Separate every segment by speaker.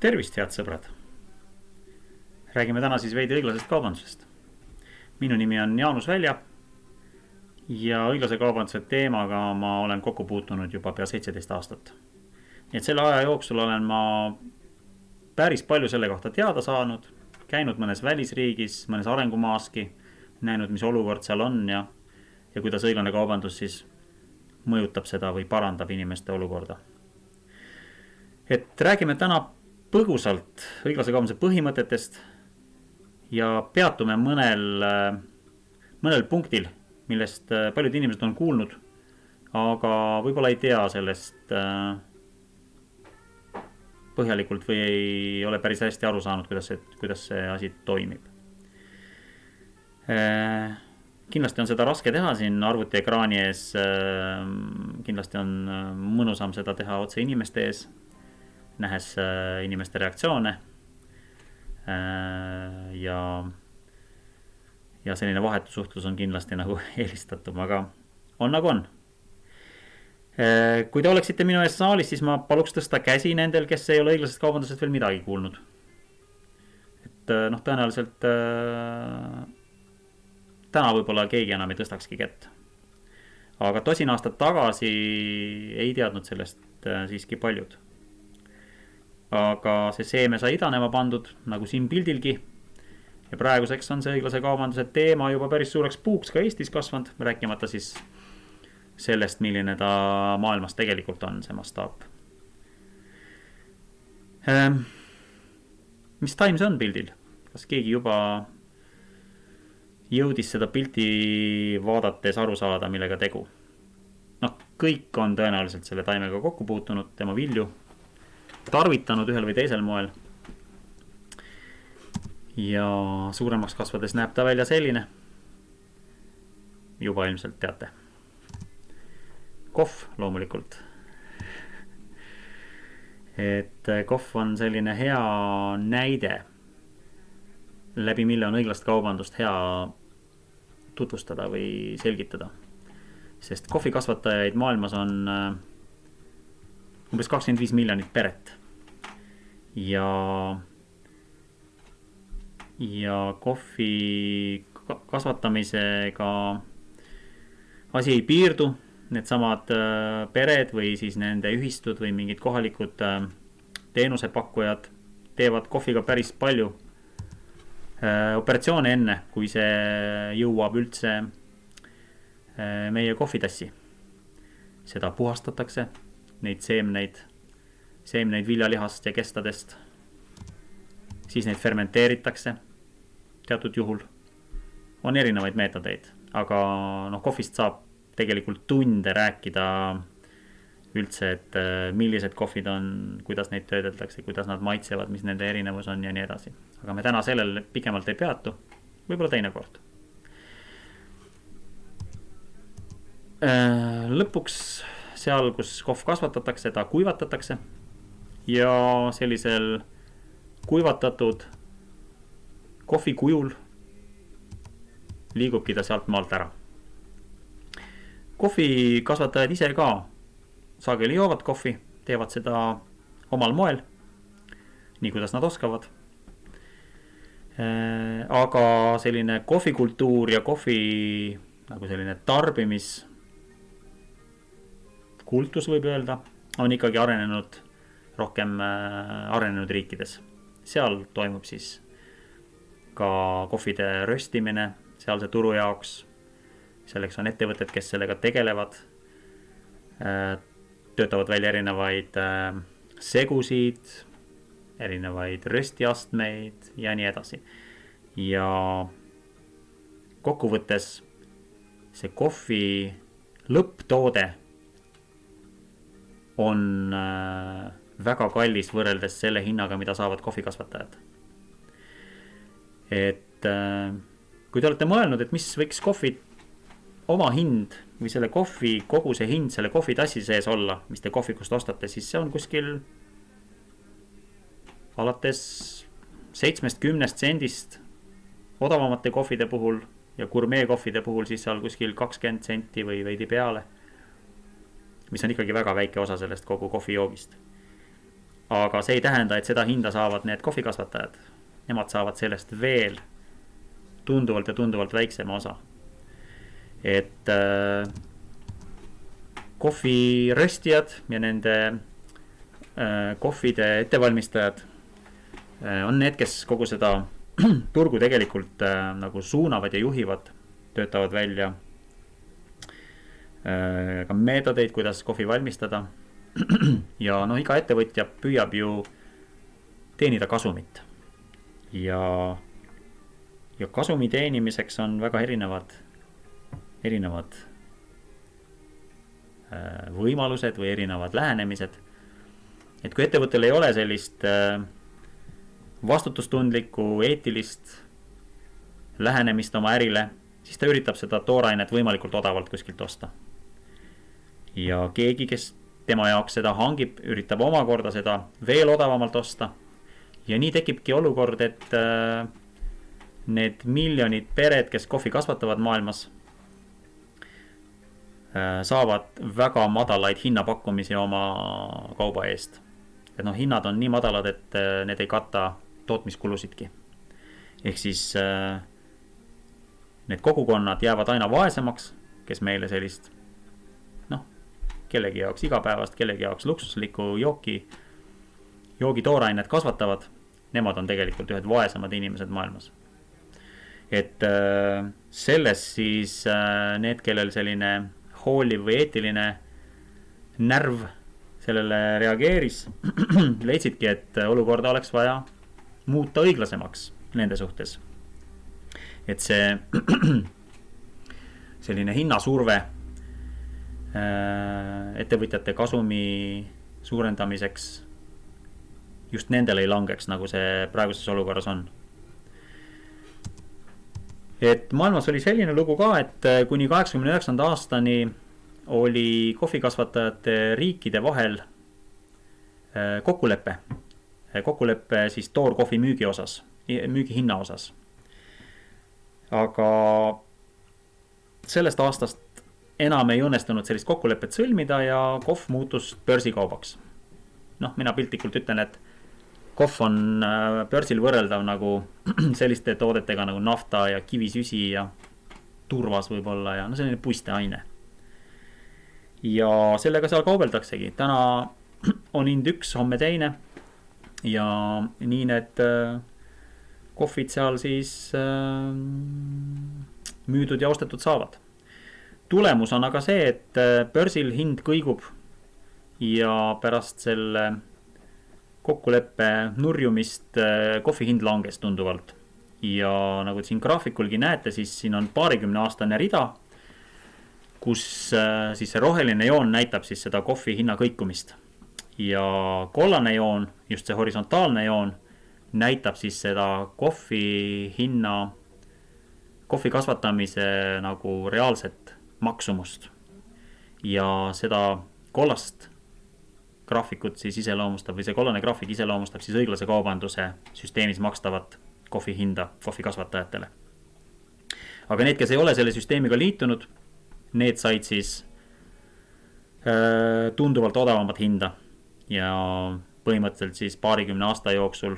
Speaker 1: Tervist, head sõbrad! Räägime täna siis veidi õiglasest kaubandusest. Minu nimi on Jaanus Välja ja õiglase kaubanduse teemaga ma olen kokku puutunud juba pea 17 aastat. Nii et selle aja jooksul olen ma päris palju selle kohta teada saanud, käinud mõnes välisriigis, mõnes arengumaaski, näinud, mis olukord seal on ja kuidas õiglane kaubandus siis mõjutab seda või parandab inimeste olukorda. Et räägime täna põgusalt õiglase kaubanduse põhimõtetest ja peatume mõnel punktil, millest paljud inimesed on kuulnud, aga võib-olla ei tea sellest põhjalikult või ei ole päris hästi aru saanud, kuidas see asi toimib. Kindlasti on seda raske teha siin arvuti ekraani ees, kindlasti on mõnusam seda teha otse inimeste ees, nähes inimeste reaktsioone ja selline vahetusuhtlus on kindlasti nagu eelistatum, aga on nagu on. Kui te oleksite minu ees saalis, siis ma paluks tõsta käsi nendel, kes ei ole õiglasest kaubandusest veel midagi kuulnud. Et tõenäoliselt täna võib-olla keegi enam ei tõstakski kätt. Aga 10 aastat tagasi ei teadnud sellest siiski paljud. Aga see seeme sai idanema pandud, nagu siin pildilgi. Ja praeguseks on see õiglase kaubanduse teema juba päris suureks puuks ka Eestis kasvanud, rääkimata siis sellest, milline ta maailmas tegelikult on, see mastaap. Mis taim see on pildil? Kas keegi juba jõudis seda pilti vaadates aru saada, millega tegu? Kõik on tõenäoliselt selle taimega kokku puutunud, tema vilju tarvitanud ühel või teisel moel. Ja suuremaks kasvades näeb ta välja selline. Juba ilmselt teate. Kohv loomulikult. Et kohv on selline hea näide, läbi mille on õiglast kaubandust hea tutvustada või selgitada. Sest kohvikasvatajaid maailmas on umbes 25 miljonit peret ja kohvi kasvatamisega asi ei piirdu. Need samad pered või siis nende ühistud või mingid kohalikud teenusepakkujad teevad kohviga päris palju operatsioone enne, kui see jõuab üldse meie kohvitassi. Seda puhastatakse, neid seemneid viljalihast ja kestadest. Siis neid fermenteeritakse teatud juhul. On erinevaid meetodeid, aga kohvist saab tegelikult tunde rääkida üldse, et millised kohvid on, kuidas neid töödeldakse, kuidas nad maitsevad, mis nende erinevus on ja nii edasi. Aga me täna sellel pikemalt ei peatu, võib-olla teine kord. Lõpuks seal, kus kohv kasvatatakse, ta kuivatatakse ja sellisel kuivatatud kohvi kujul liigubki ta sealt maalt ära. Kohvi kasvatajad ise ka sageli joovad kohvi, teevad seda omal moel, nii kuidas nad oskavad. Aga selline kohvikultuur ja kohvi nagu selline tarbimiskultus võib öelda, on ikkagi arenenud rohkem arenenud riikides. Seal toimub siis ka kohvide röstimine sealse turu jaoks. Selleks on ettevõtted, kes sellega tegelevad, töötavad välja erinevaid segusid, erinevaid röstiastmeid ja nii edasi. Ja kokkuvõttes see kohvi lõpptoode on väga kallis võrreldes selle hinnaga, mida saavad kohvikasvatajad. Et kui te olete mõelnud, et mis võiks kohvi oma hind või selle kohvi koguse hind selle kohvitassi sees olla, mis te kohvikust ostate, siis see on kuskil alates 7-10 sendist odavamate kohvide puhul ja gourmet kohvide puhul siis seal kuskil 20 senti või veidi peale, mis on ikkagi väga väike osa sellest kogu kohvijoogist. aga see ei tähenda, et seda hinda saavad need kohvikasvatajad. Nemad saavad sellest veel tunduvalt ja tunduvalt väiksema osa. Et kohviröstijad ja nende kohvide ettevalmistajad on need, kes kogu seda turgu tegelikult nagu suunavad ja juhivad, töötavad välja ka meetodeid, kuidas kohvi valmistada. Ja no iga ettevõtja püüab ju teenida kasumit. Ja kasumi teenimiseks on väga erinevad võimalused või erinevad lähenemised. Et kui ettevõttel ei ole sellist vastutustundlikku, eetilist lähenemist oma ärile, siis ta üritab seda toorainet võimalikult odavalt kuskilt osta. Ja keegi, kes tema jaoks seda hangib, üritab omakorda seda veel odavamalt osta. Ja nii tekibki olukord, et need miljonid pered, kes kohvi kasvatavad maailmas, saavad väga madalaid hinnapakkumisi oma kauba eest. Et no hinnad on nii madalad, et need ei kata tootmiskulusidki. Ehk siis need kogukonnad jäävad aina vaesemaks, kes meile sellist kellegi jaoks igapäevast, kellegi jaoks luksuslikku joogi toorainet kasvatavad. Nemad on tegelikult ühed vaesemad inimesed maailmas. Et selles siis need, kellel selline hooliv või eetiline närv sellele reageeris, leidsidki, et olukorda oleks vaja muuta õiglasemaks nende suhtes. Et see selline hinnasurve ettevõtjate kasumi suurendamiseks just nendele ei langeks, nagu see praeguses olukorras on. Et maailmas oli selline lugu ka, et kuni 89. aastani oli kohvikasvatajate riikide vahel kokkulepe siis toorkohvi müügihinna osas. Aga sellest aastast enam ei õnnestunud sellist kokkulepet sõlmida ja kohv muutus börsikaubaks. Mina piltlikult ütlen, et kohv on börsil võrreldav nagu selliste toodetega nagu nafta ja kivisüsi ja turvas võib-olla ja selline puisteaine. Ja sellega seal kaubeldaksegi. Täna on hind üks, homme teine ja nii need kohvid seal siis müüdud ja ostetud saavad. Tulemus on aga see, et börsil hind kõigub ja pärast selle kokkuleppe nurjumist kohvi hind langes tunduvalt. Ja nagu siin graafikulgi näete, siis siin on 20 aastane rida, kus siis see roheline joon näitab siis seda kohvi hinna kõikumist. Ja kollane joon, just see horisontaalne joon, näitab siis seda kohvi kasvatamise nagu reaalset maksumust. Ja seda kollast graafikut siis iseloomustab või see kollane graafik iseloomustab siis õiglase kaubanduse süsteemis makstavat kohvi hinda kohvi kasvatajatele. Aga need, kes ei ole selle süsteemiga liitunud, need said siis tunduvalt odavamat hinda ja põhimõtteliselt siis 20 aasta jooksul,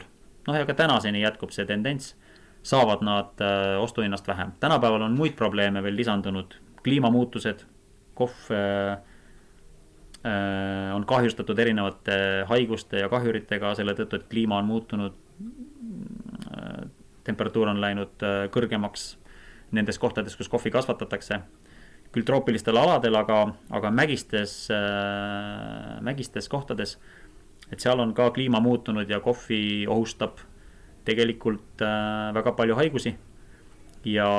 Speaker 1: ja ka tänaseni jätkub see tendents, saavad nad ostuhinnast vähem. Tänapäeval on muid probleeme veel lisandunud, kliimamuutused, kohv on kahjustatud erinevate haiguste ja kahjuritega selle tõttu, et kliima on muutunud, temperatuur on läinud kõrgemaks nendes kohtades, kus kohvi kasvatatakse. Küll troopilistel aladel, aga mägistes kohtades, et seal on ka kliima muutunud ja kohvi ohustab tegelikult väga palju haigusi ja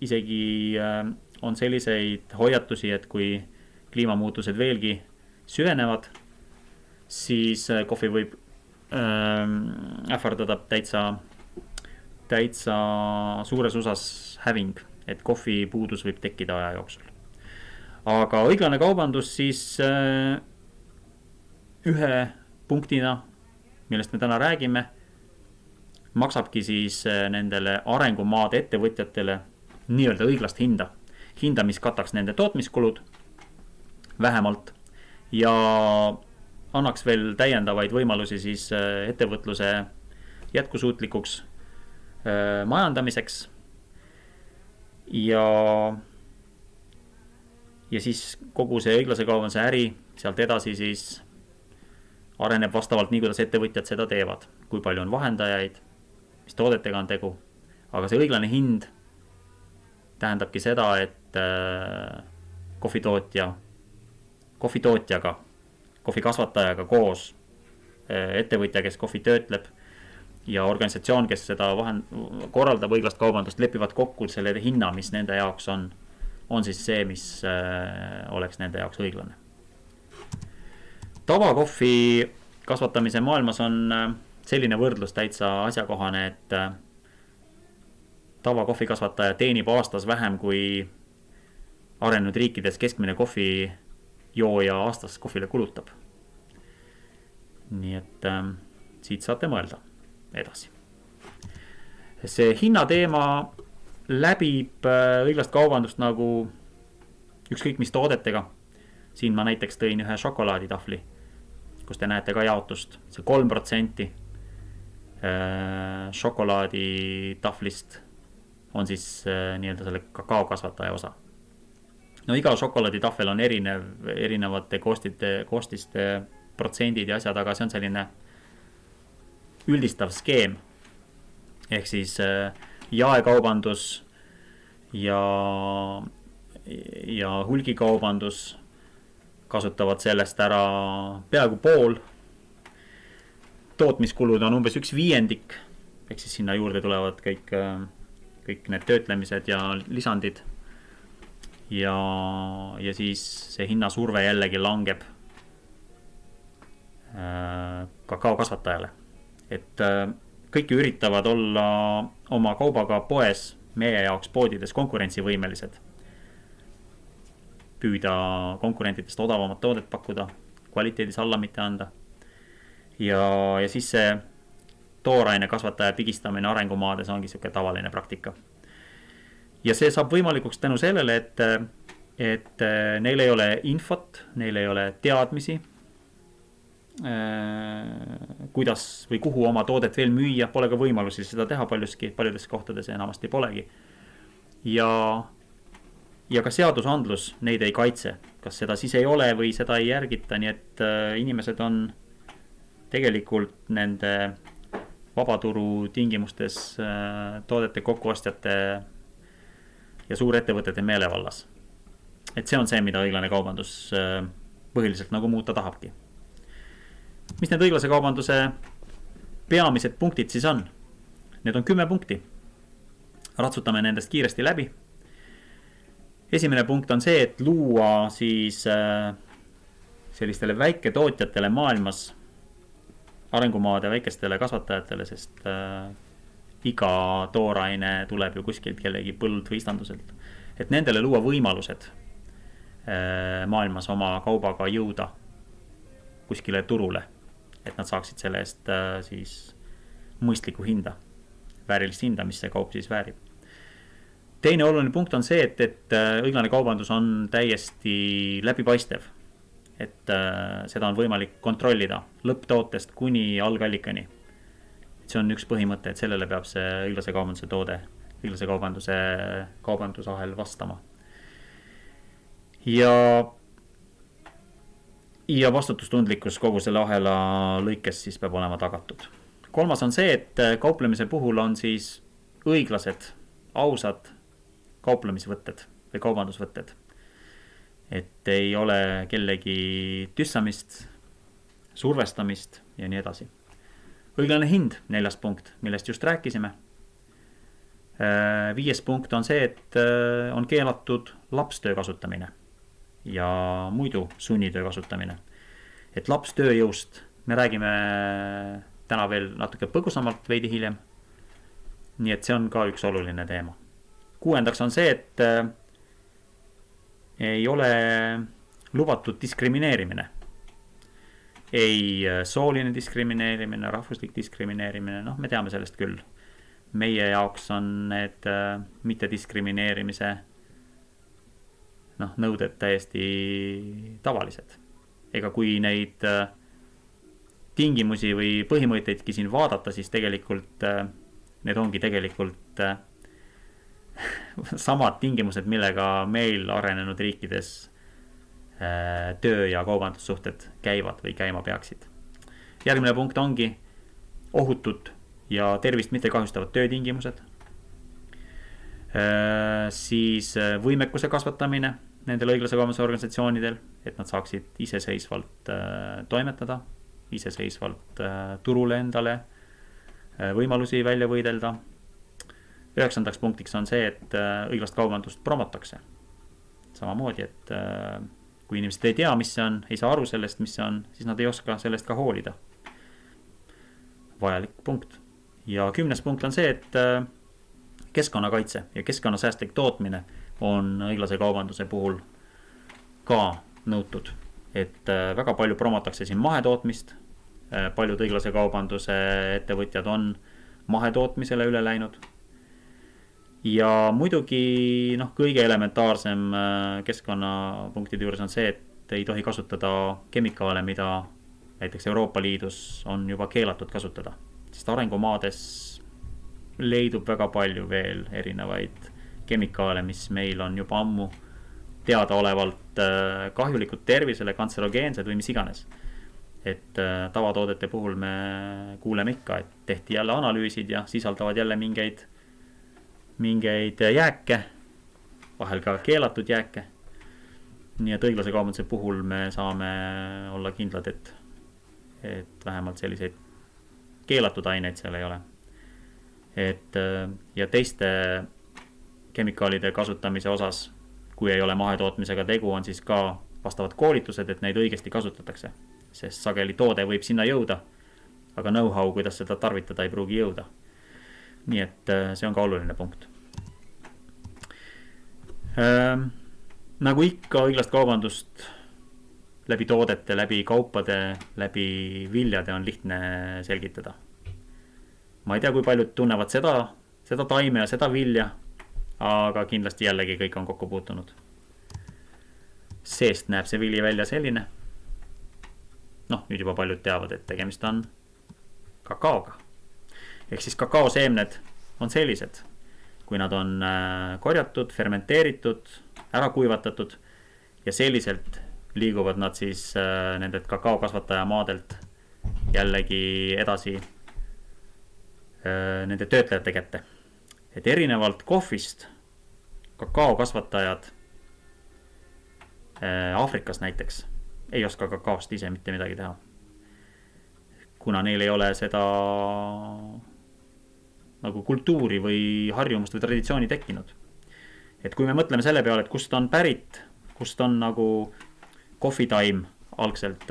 Speaker 1: isegi on selliseid hoiatusi, et kui kliimamuutused veelgi süvenevad, siis kohvi võib ähvardada täitsa suures osas häving, et kohvi puudus võib tekkida aja jooksul. Aga õiglane kaubandus siis ühe punktina, millest me täna räägime, maksabki siis nendele arengumaade ettevõtjatele nii-öelda õiglast hinda, mis kataks nende tootmiskulud vähemalt ja annaks veel täiendavaid võimalusi siis ettevõtluse jätkusuutlikuks majandamiseks ja siis kogu see õiglase kaubanduse äri sealt edasi siis areneb vastavalt nii, kuidas ettevõtjad seda teevad, kui palju on vahendajaid, mis toodetega on tegu, aga see õiglane hind tähendabki seda, et kohvitootjaga, kohvikasvatajaga koos ettevõtja, kes kohvi töötleb ja organisatsioon, kes seda korraldab õiglast kaubandust, lepivad kokku selle hinna, mis nende jaoks on siis see, mis oleks nende jaoks õiglane. Tavakohvi kasvatamise maailmas on selline võrdlus täitsa asjakohane, et tavakohvi kasvataja teenib aastas vähem kui arenenud riikides keskmine kohvijooja aastas kohvile kulutab. Nii et siit saate mõelda edasi. See hinnateema läbib õiglast kaubandust nagu ükskõik mis toodetega. Siin ma näiteks tõin ühe šokolaaditahvli, kus te näete ka jaotust. See 3% šokolaaditahvlist on siis nii-öelda selle kakaokasvataja osa. No iga šokolaaditahvel on erinevate koostiste protsendid ja asjad, aga see on selline üldistav skeem. Ehk siis jaekaubandus ja hulgikaubandus kasutavad sellest ära peaaegu pool. Tootmiskulud on umbes 1/5, ehk siis sinna juurde tulevad kõik need töötlemised ja lisandid. Ja siis see hinnasurve jällegi langeb kakaokasvatajale. Et kõik üritavad olla oma kaubaga poes, meie jaoks poodides konkurentsivõimelised. Püüda konkurentidest odavamat toodet pakkuda, kvaliteedis alla mitte anda. Ja siis see tooraine kasvataja pigistamine arengumaades ongi siuke tavaline praktika. Ja see saab võimalikuks tänu sellele, et neil ei ole infot, neil ei ole teadmisi, kuidas või kuhu oma toodet veel müüa, pole ka võimalusi seda teha paljudes kohtades enamasti polegi. Ja ka seadusandlus neid ei kaitse, kas seda siis ei ole või seda ei järgita, nii et inimesed on tegelikult nende vabaturu tingimustes toodete kokkuostjate ja suurettevõtete meelevallas. Et see on see, mida õiglane kaubandus põhiliselt nagu muuta tahabki. Mis need õiglase kaubanduse peamised punktid siis on? Need on 10 punkti. Ratsutame nendest kiiresti läbi. Esimene punkt on see, et luua siis sellistele väiketootjatele maailmas, arengumaade väikestele kasvatajatele, sest iga tooraine tuleb ju kuskilt kellegi põld või istanduselt. Et nendele luua võimalused maailmas oma kaubaga jõuda kuskile turule, et nad saaksid selle eest siis mõistlikku hinda, väärilist hinda, mis see kaup siis väärib. Teine oluline punkt on see, et õiglane kaubandus on täiesti läbipaistev, et seda on võimalik kontrollida lõpptootest kuni algallikani. See on üks põhimõte, et sellele peab see õiglase kaubanduse toode, õiglase kaubandusahel vastama. Ja vastutustundlikkus kogu selle ahela lõikes siis peab olema tagatud. Kolmas on see, et kauplemise puhul on siis õiglased, ausad kauplemisvõtted või kaubandusvõtted. Et ei ole kellegi tüssamist, survestamist ja nii edasi. Õiglane hind, 4. punkt, millest just rääkisime. 5. punkt on see, et on keelatud lapstöö kasutamine ja muidu sunnitöö kasutamine. Et lapstööjõust me räägime täna veel natuke põgusamalt veidi hiljem. Nii et see on ka üks oluline teema. 6. on see, et ei ole lubatud diskrimineerimine. Ei sooline diskrimineerimine, rahvuslik diskrimineerimine, me teame sellest küll. Meie jaoks on need mittediskrimineerimise nõuded täiesti tavalised. Ega kui neid tingimusi või põhimõtteidki siin vaadata, siis tegelikult need ongi tegelikult samad tingimused, millega meil arenenud riikides töö- ja kaubandussuhted käivad või käima peaksid. Järgmine punkt ongi ohutud ja tervist mitte kahjustavad töötingimused. Siis võimekuse kasvatamine nendel õiglase kaubanduse organisatsioonidel, et nad saaksid iseseisvalt toimetada, iseseisvalt turule endale võimalusi välja võidelda. 9. punktiks on see, et õiglast kaubandust promotakse. Samamoodi, et kui inimesed ei tea, mis see on, ei saa aru sellest, mis see on, siis nad ei oska sellest ka hoolida. Vajalik punkt. Ja 10. punkt on see, et keskkonnakaitse ja keskkonnasäästlik tootmine on õiglase kaubanduse puhul ka nõutud. Et väga palju promotakse siin mahetootmist. Paljud õiglase kaubanduse ettevõtjad on mahetootmisele üle läinud. Ja muidugi kõige elementaarsem keskkonnapunktide juures on see, et ei tohi kasutada kemikaale, mida näiteks Euroopa Liidus on juba keelatud kasutada. Sest arengumaades leidub väga palju veel erinevaid kemikaale, mis meil on juba ammu teadaolevalt kahjulikud tervisele, kantserogeensed või mis iganes. Et tavatoodete puhul me kuuleme ikka, et tehti jälle analüüsid ja sisaldavad jälle mingeid jääke, vahel ka keelatud jääke. Nii et õiglase kaubanduse puhul me saame olla kindlad, et vähemalt selliseid keelatud aineid seal ei ole. Ja teiste kemikaalide kasutamise osas, kui ei ole mahetootmisega tegu, on siis ka vastavad koolitused, et neid õigesti kasutatakse. Sest sageli toode võib sinna jõuda, aga know-how, kuidas seda tarvitada, ei pruugi jõuda. Nii et see on ka oluline punkt. Nagu ikka õiglast kaubandust läbi toodete, läbi kaupade, läbi viljade on lihtne selgitada. Ma ei tea, kui paljud tunnevad seda taime ja seda vilja, aga kindlasti jällegi kõik on kokku puutunud. Seest näeb see vili välja selline. Nüüd juba paljud teavad, et tegemist on kakaoga. Ehk siis kakaoseemned on sellised, kui nad on korjatud, fermenteeritud, ära kuivatatud ja selliselt liiguvad nad siis nendelt kakaokasvataja maadelt jällegi edasi nende töötlejate kätte. Et erinevalt kohvist kakaokasvatajad Aafrikas näiteks ei oska kakaost ise mitte midagi teha. Kuna neil ei ole seda nagu kultuuri või harjumust või traditsiooni tekkinud. Et kui me mõtleme selle peale, et kust on pärit, kust on nagu kohvitaim algselt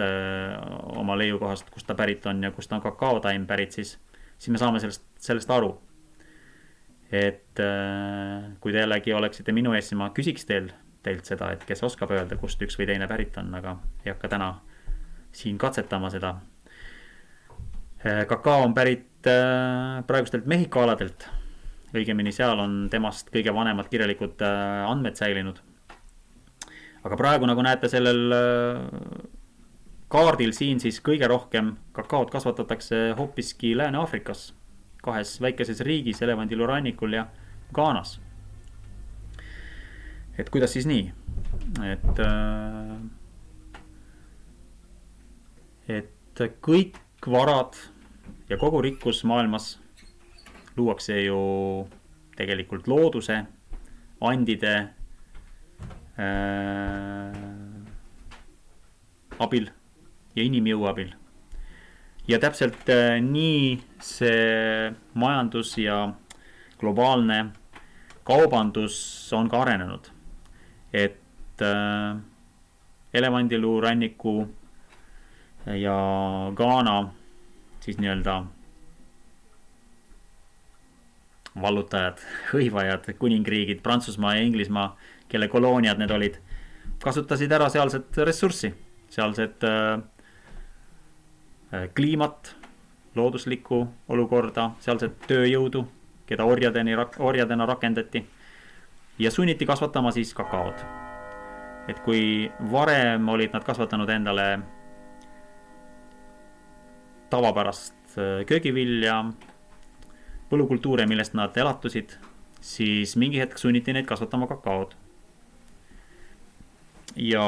Speaker 1: oma leiukohast, kust ta pärit on ja kust on kakaotaim pärit, siis me saame sellest aru. Et kui te jällegi oleksite minu ees, ma küsiks teilt seda, et kes oskab öelda, kust üks või teine pärit on, aga ei hakka täna siin katsetama seda. Kakao on pärit praegustelt Mehhiko aladelt. Õigemini seal on temast kõige vanemad kirjalikud andmed säilinud. Aga praegu, nagu näete sellel kaardil siin, siis kõige rohkem kakaot kasvatatakse hoopiski Lääne-Aafrikas, 2 väikeses riigis, Elevandilu rannikul ja Ghanas. Et kuidas siis nii? Et kõik varad ja kogu rikkus maailmas luuakse ju tegelikult looduse, andide abil ja inimjõu abil. Ja täpselt nii see majandus ja globaalne kaubandus on ka arenenud. Et Elevandilu ranniku ja Ghana siis nii-öelda vallutajad, hõivajad, kuningriigid, Prantsusmaa ja Inglismaa, kelle kolooniad need olid, kasutasid ära sealset ressurssi, sealset kliimat, looduslikku olukorda, sealset tööjõudu, keda orjadena rakendati ja sunniti kasvatama siis kakaod. Et kui varem olid nad kasvatanud endale tavapärast köögivilja, põllukultuure, millest nad elatusid, siis mingi hetk sunniti neid kasvatama kakaod. Ja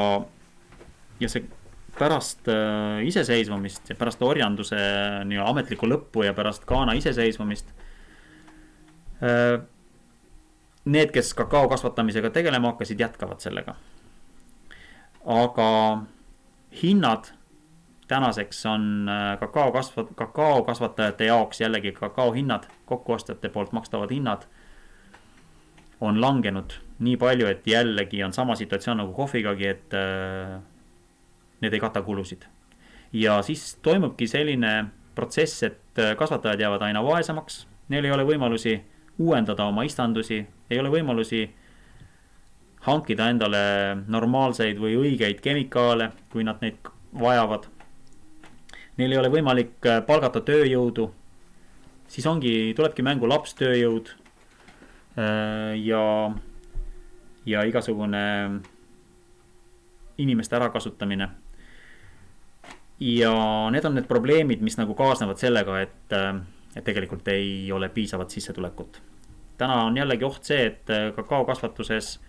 Speaker 1: see pärast iseseisvumist ja pärast orjanduse ametlikku lõppu ja pärast Ghana iseseisvumist need, kes kakao kasvatamisega tegelema hakkasid, jätkavad sellega. Aga hinnad tänaseks on kakao kasvatajate jaoks jällegi kakao hinnad, kokkuostjate poolt makstavad hinnad on langenud nii palju, et jällegi on sama situatsioon nagu kohvigagi, et need ei kata kulusid. Ja siis toimubki selline protsess, et kasvatajad jäävad aina vaesemaks, neil ei ole võimalusi uuendada oma istandusi, ei ole võimalusi hankida endale normaalseid või õigeid kemikaale, kui nad neid vajavad. Neil ei ole võimalik palgata tööjõudu, siis tulebki mängu lapstööjõud ja igasugune inimeste ärakasutamine. Ja need on need probleemid, mis nagu kaasnevad sellega, et tegelikult ei ole piisavat sissetulekut. Täna on jällegi oht see, et kakao kasvatuses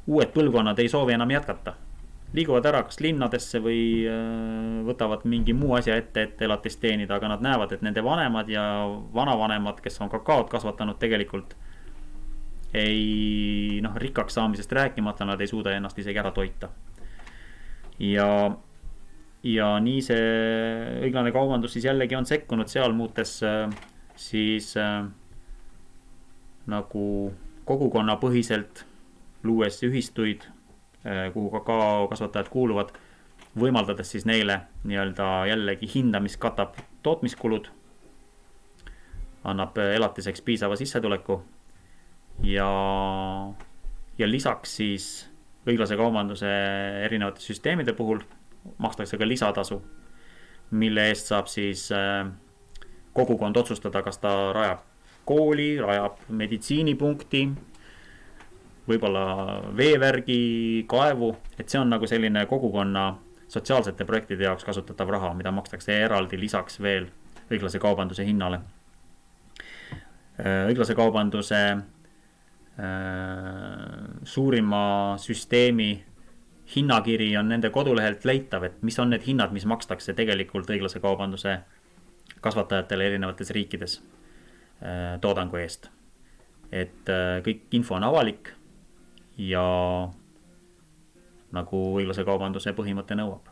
Speaker 1: uued põlvkonnad ei soovi enam jätkata. Liiguvad ära kas linnadesse või võtavad mingi muu asja ette, et elatist teenida, aga nad näevad, et nende vanemad ja vanavanemad, kes on kakaot kasvatanud, tegelikult ei rikkaks saamisest rääkimata, nad ei suuda ennast isegi ära toita. Ja nii see õiglane kaubandus siis jällegi on sekkunud seal, muutes siis nagu kogukonna põhiselt, luues ühistuid, kuhu kakao kasvatajad kuuluvad, võimaldades siis neile jällegi hinda, mis katab tootmiskulud, annab elatiseks piisava sissetuleku ja lisaks siis õiglase kaubanduse erinevate süsteemide puhul makstakse ka lisatasu, mille eest saab siis kogukond otsustada, kas ta rajab kooli, rajab meditsiinipunkti, võib-olla veevärgi, kaevu, et see on nagu selline kogukonna sotsiaalsete projektide jaoks kasutatav raha, mida makstakse eraldi lisaks veel õiglase kaubanduse hinnale. Õiglase kaubanduse suurima süsteemi hinnakiri on nende kodulehelt leitav, et mis on need hinnad, mis makstakse tegelikult õiglase kaubanduse kasvatajatele erinevates riikides toodangu eest. Et kõik info on avalik ja nagu õiglase kaubanduse põhimõte nõuab.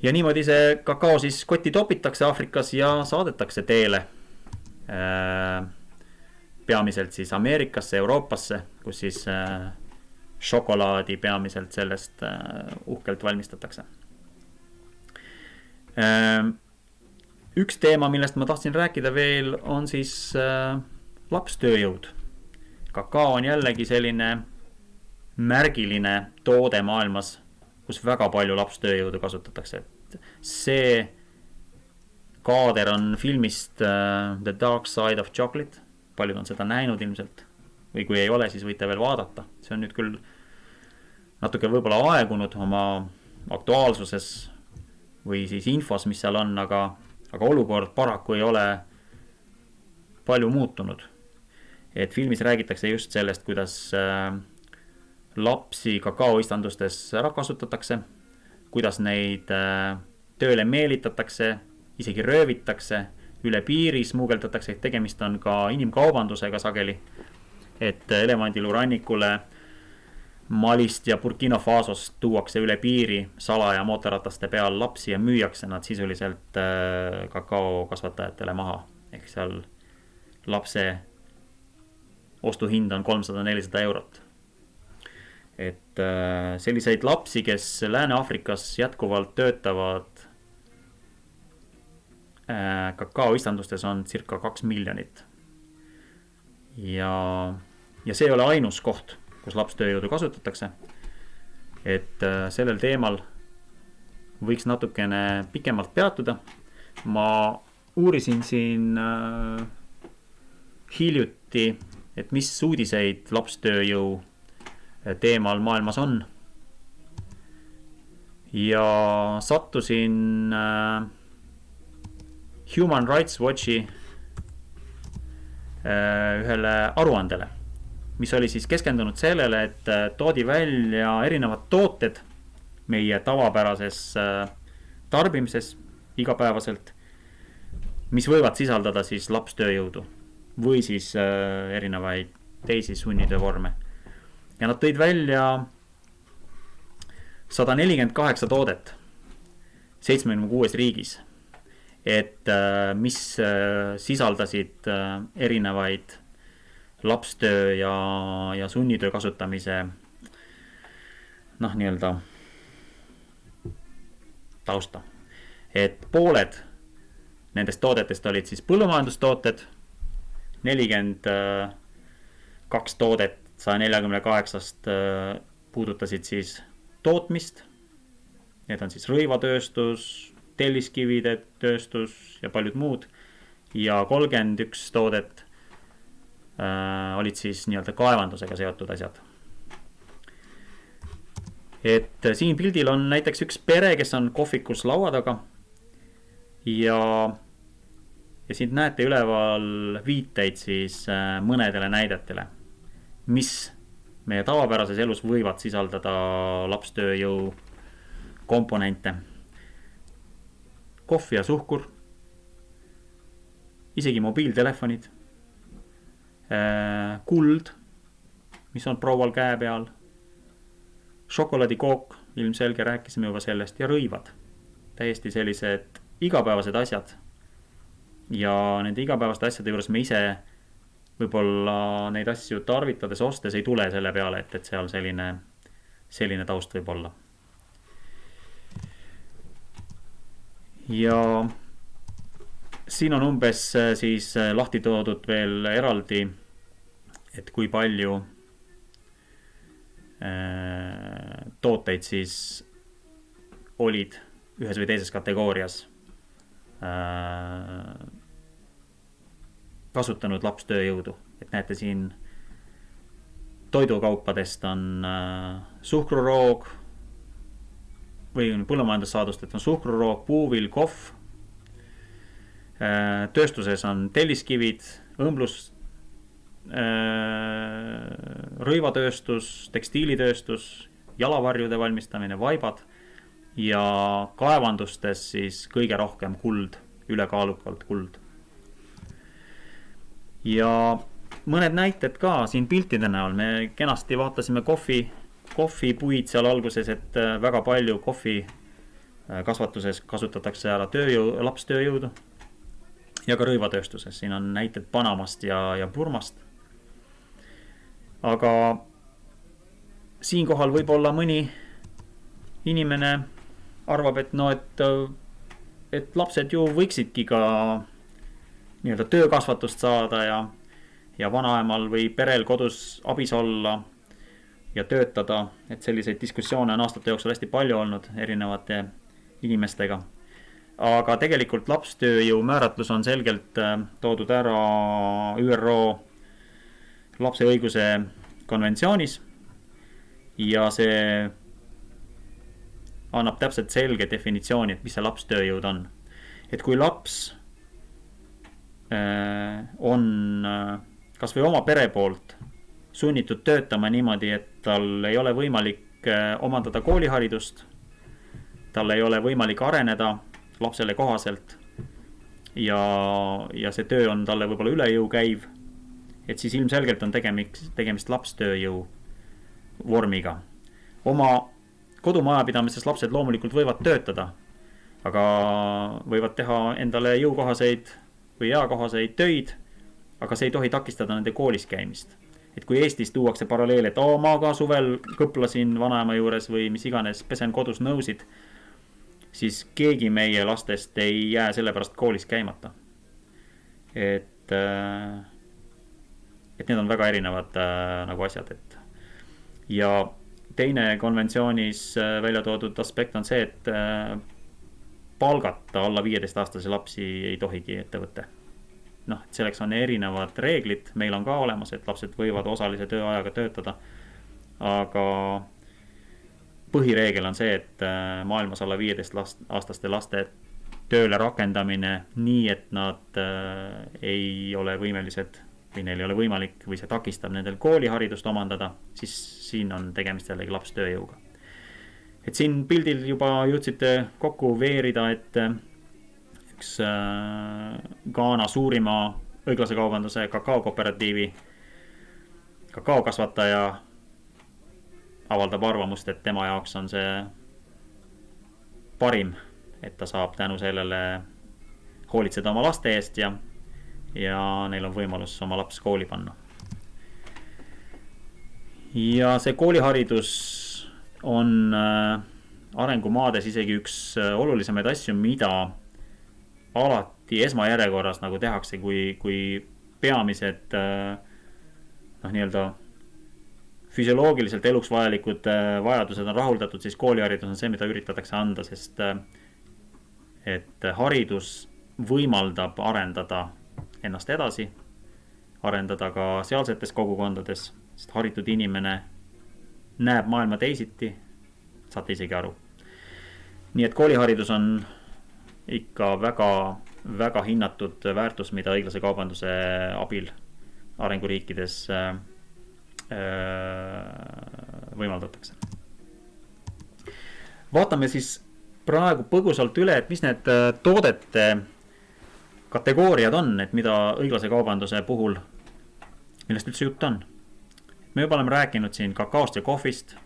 Speaker 1: Ja niimoodi see kakao siis kotti topitakse Aafrikas ja saadetakse teele peamiselt siis Ameerikasse, Euroopasse, kus siis šokolaadi peamiselt sellest uhkelt valmistatakse. Üks teema, millest ma tahtsin rääkida veel, on siis lapstööjõud. Kakao on jällegi selline märgiline toode maailmas, kus väga palju lapstööjõudu kasutatakse. See kaader on filmist The Dark Side of Chocolate. Paljud on seda näinud ilmselt. Või kui ei ole, siis võite veel vaadata. See on nüüd küll natuke võib-olla aegunud oma aktuaalsuses või siis infos, mis seal on, aga olukord paraku ei ole palju muutunud. Et filmis räägitakse just sellest, kuidas lapsi kakaoistandustes ära kasutatakse, kuidas neid tööle meelitatakse, isegi röövitakse, üle piiri smuugeldatakse, et tegemist on ka inimkaubandusega sageli. Et Elevandilu rannikule Malist ja Burkina Fasost tuuakse üle piiri salaja mootorrataste peal lapsi ja müüakse nad sisuliselt kakao kasvatajatele maha. Ehk seal lapse ostuhind on 300-400 eurot. Et selliseid lapsi, kes Lääne-Aafrikas jätkuvalt töötavad kakaoistandustes on circa 2 miljonit. Ja see ei ole ainus koht, kus lapstööjõudu kasutatakse. Et sellel teemal võiks natukene pikemalt peatuda. Ma uurisin siin hiljuti, et mis uudiseid lapstööjõu teemal maailmas on. ja sattusin Human Rights Watchi ühele aruandele, mis oli siis keskendunud sellele, et toodi välja erinevad tooted meie tavapärases tarbimises igapäevaselt, mis võivad sisaldada siis lapstööjõudu või siis erinevaid teisi sunnitöövorme. Ja nad tõid välja 148 toodet 76 riigis, et mis sisaldasid erinevaid lapstöö ja sunnitöö kasutamise nii-öelda tausta. Et pooled nendest toodetest olid siis põllumajandustooted, 42 toodet 148-st puudutasid siis tootmist. Need on siis rõivatööstus, telliskivide tööstus ja paljud muud. Ja 31 toodet olid siis nii-öelda kaevandusega seotud asjad. Et siin pildil on näiteks üks pere, kes on kohvikus laua taga. Ja siin näete üleval viiteid siis mõnedele näidetele, mis meie tavapärases elus võivad sisaldada lapstööjõu komponente. Kohvi ja suhkur, isegi mobiiltelefonid, kuld, mis on proual käe peal, šokolaadikook, ilmselge rääkisime juba sellest, ja rõivad. Täiesti sellised igapäevased asjad. Ja nende igapäevaste asjade juures me ise võib-olla neid asju tarvitades ostes ei tule selle peale, et seal selline taust võib olla. Ja siin on umbes siis lahti toodud veel eraldi, et kui palju tooteid siis olid ühes või teises kategoorias kasutanud lapstööjõudu. Et näete siin toidukaupadest on suhkruroog või põllumajandussaadustest on suhkruroog, puuvill, kohv. Tööstuses on telliskivid, õmblus, rõivatööstus, tekstiilitööstus, jalavarjude valmistamine, vaibad ja kaevandustes siis kõige rohkem kuld, ülekaalukalt kuld. Ja mõned näited ka siin piltide näol. Me kenasti vaatasime kohvipuid seal alguses, et väga palju kohvi kasvatuses kasutatakse ära lapstööjõudu ja ka rõivatööstuses. Siin on näited Panamast ja Burmast. Aga siinkohal võib-olla mõni inimene arvab, et lapsed ju võiksidki ka nii-öelda töökasvatust saada ja vanaemal või perel kodus abis olla ja töötada. Et selliseid diskussioone on aastate jooksul hästi palju olnud erinevate inimestega. Aga tegelikult lapstööjõu määratlus on selgelt toodud ära ÜRO lapse õiguse konventsioonis ja see annab täpselt selge definitsiooni, et mis see lapstööjõud on. Et kui laps on kas või oma pere poolt sunnitud töötama niimoodi, et tal ei ole võimalik omandada kooliharidust, tal ei ole võimalik areneda lapsele kohaselt ja see töö on talle võib-olla üle jõu käiv, et siis ilmselgelt on tegemist lapstööjõu vormiga. Oma kodumajapidamises lapsed loomulikult võivad töötada, aga võivad teha endale jõukohaseid või eakohaseid töid, aga see ei tohi takistada nende koolis käimist. Et kui Eestis tuuakse paralleel, et ma ka suvel kõplasin vanaema juures või mis iganes, pesen kodus nõusid, siis keegi meie lastest ei jää selle pärast koolis käimata. Et need on väga erinevad nagu asjad. Ja teine konventsioonis välja toodud aspekt on see, et palgata alla 15-aastase lapsi ei tohigi ettevõtte. Et selleks on erinevad reeglid, meil on ka olemas, et lapsed võivad osalise tööajaga töötada, aga põhireegel on see, et maailmas alla 15-aastaste laste tööle rakendamine nii, et nad ei ole võimelised või neil ei ole võimalik või see takistab nendel kooliharidust omandada, siis siin on tegemist jällegi lapstööjõuga. Et siin pildil juba jõudsite kokku veerida, et üks Ghana suurima õiglase kaubanduse kakaokooperatiivi kakaokasvataja avaldab arvamust, et tema jaoks on see parim, et ta saab tänu sellele hoolitseda oma laste eest ja neil on võimalus oma laps kooli panna. Ja see kooliharidus on arengumaades isegi üks olulisemaid asju, mida alati esmajärjekorras nagu tehakse, kui peamised nii-öelda füsioloogiliselt eluks vajalikud vajadused on rahuldatud, siis kooliharidus on see, mida üritatakse anda, sest et haridus võimaldab arendada ennast edasi, arendada ka sealsetes kogukondades, sest haritud inimene näeb maailma teisiti, saate isegi aru. Nii et kooliharidus on ikka väga, väga hinnatud väärtus, mida õiglase kaubanduse abil arenguriikides võimaldatakse. Vaatame siis praegu põgusalt üle, et mis need toodete kategooriad on, et mida õiglase kaubanduse puhul, millest üldse jutt on. Me juba oleme rääkinud siin kakaost ja kohvist,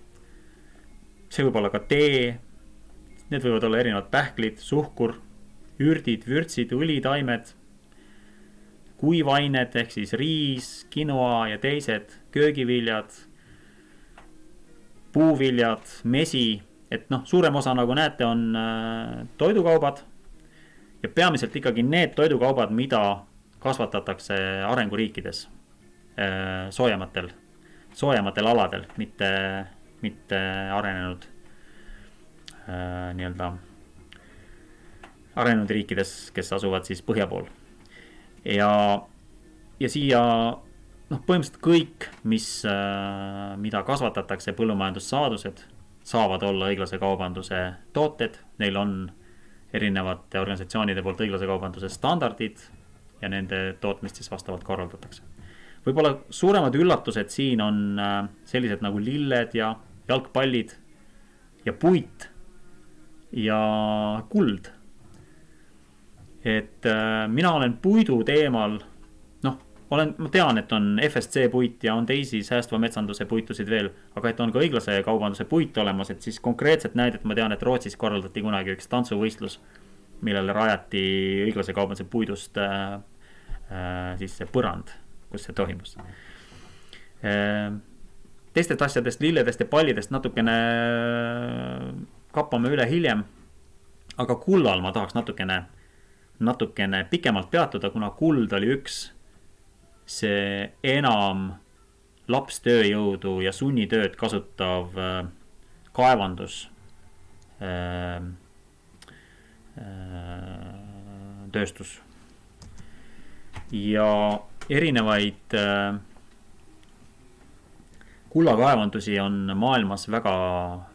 Speaker 1: see võib olla ka tee, need võivad olla erinevad pähklid, suhkur, ürdid, vürtsid, õlitaimed, kuivained ehk siis riis, quinoa ja teised, köögiviljad, puuviljad, mesi, et suurem osa, nagu näete, on toidukaubad ja peamiselt ikkagi need toidukaubad, mida kasvatatakse arenguriikides soojematel aladel, mitte arenenud nii-öelda arenenud riikides, kes asuvad siis põhja pool. Ja siia põhimõtteliselt kõik, mida kasvatatakse, põllumajandussaadused, saavad olla õiglase kaubanduse tooted. Neil on erinevate organisatsioonide poolt õiglase kaubanduse standardid ja nende tootmist siis vastavalt korraldatakse. Võib-olla suuremad üllatused siin on sellised nagu lilled ja jalgpallid ja puit ja kuld. Et mina olen puidu teemal, ma tean, et on FSC puit ja on teisi säästva metsanduse puitusid veel, aga et on ka õiglase kaubanduse puit olemas, et siis konkreetset näidet ma tean, et Rootsis korraldati kunagi üks tantsuvõistlus, millele rajati õiglase kaubanduse puidust siis see põrand, kus see toimus. Teistest asjadest, lilledest ja pallidest natukene kappame üle hiljem, aga kullal ma tahaks natukene pikemalt peatuda, kuna kuld oli üks see enam lapstööjõudu ja sunnitööd kasutav kaevandus tööstus. Ja erinevaid kullakaevandusi on maailmas väga,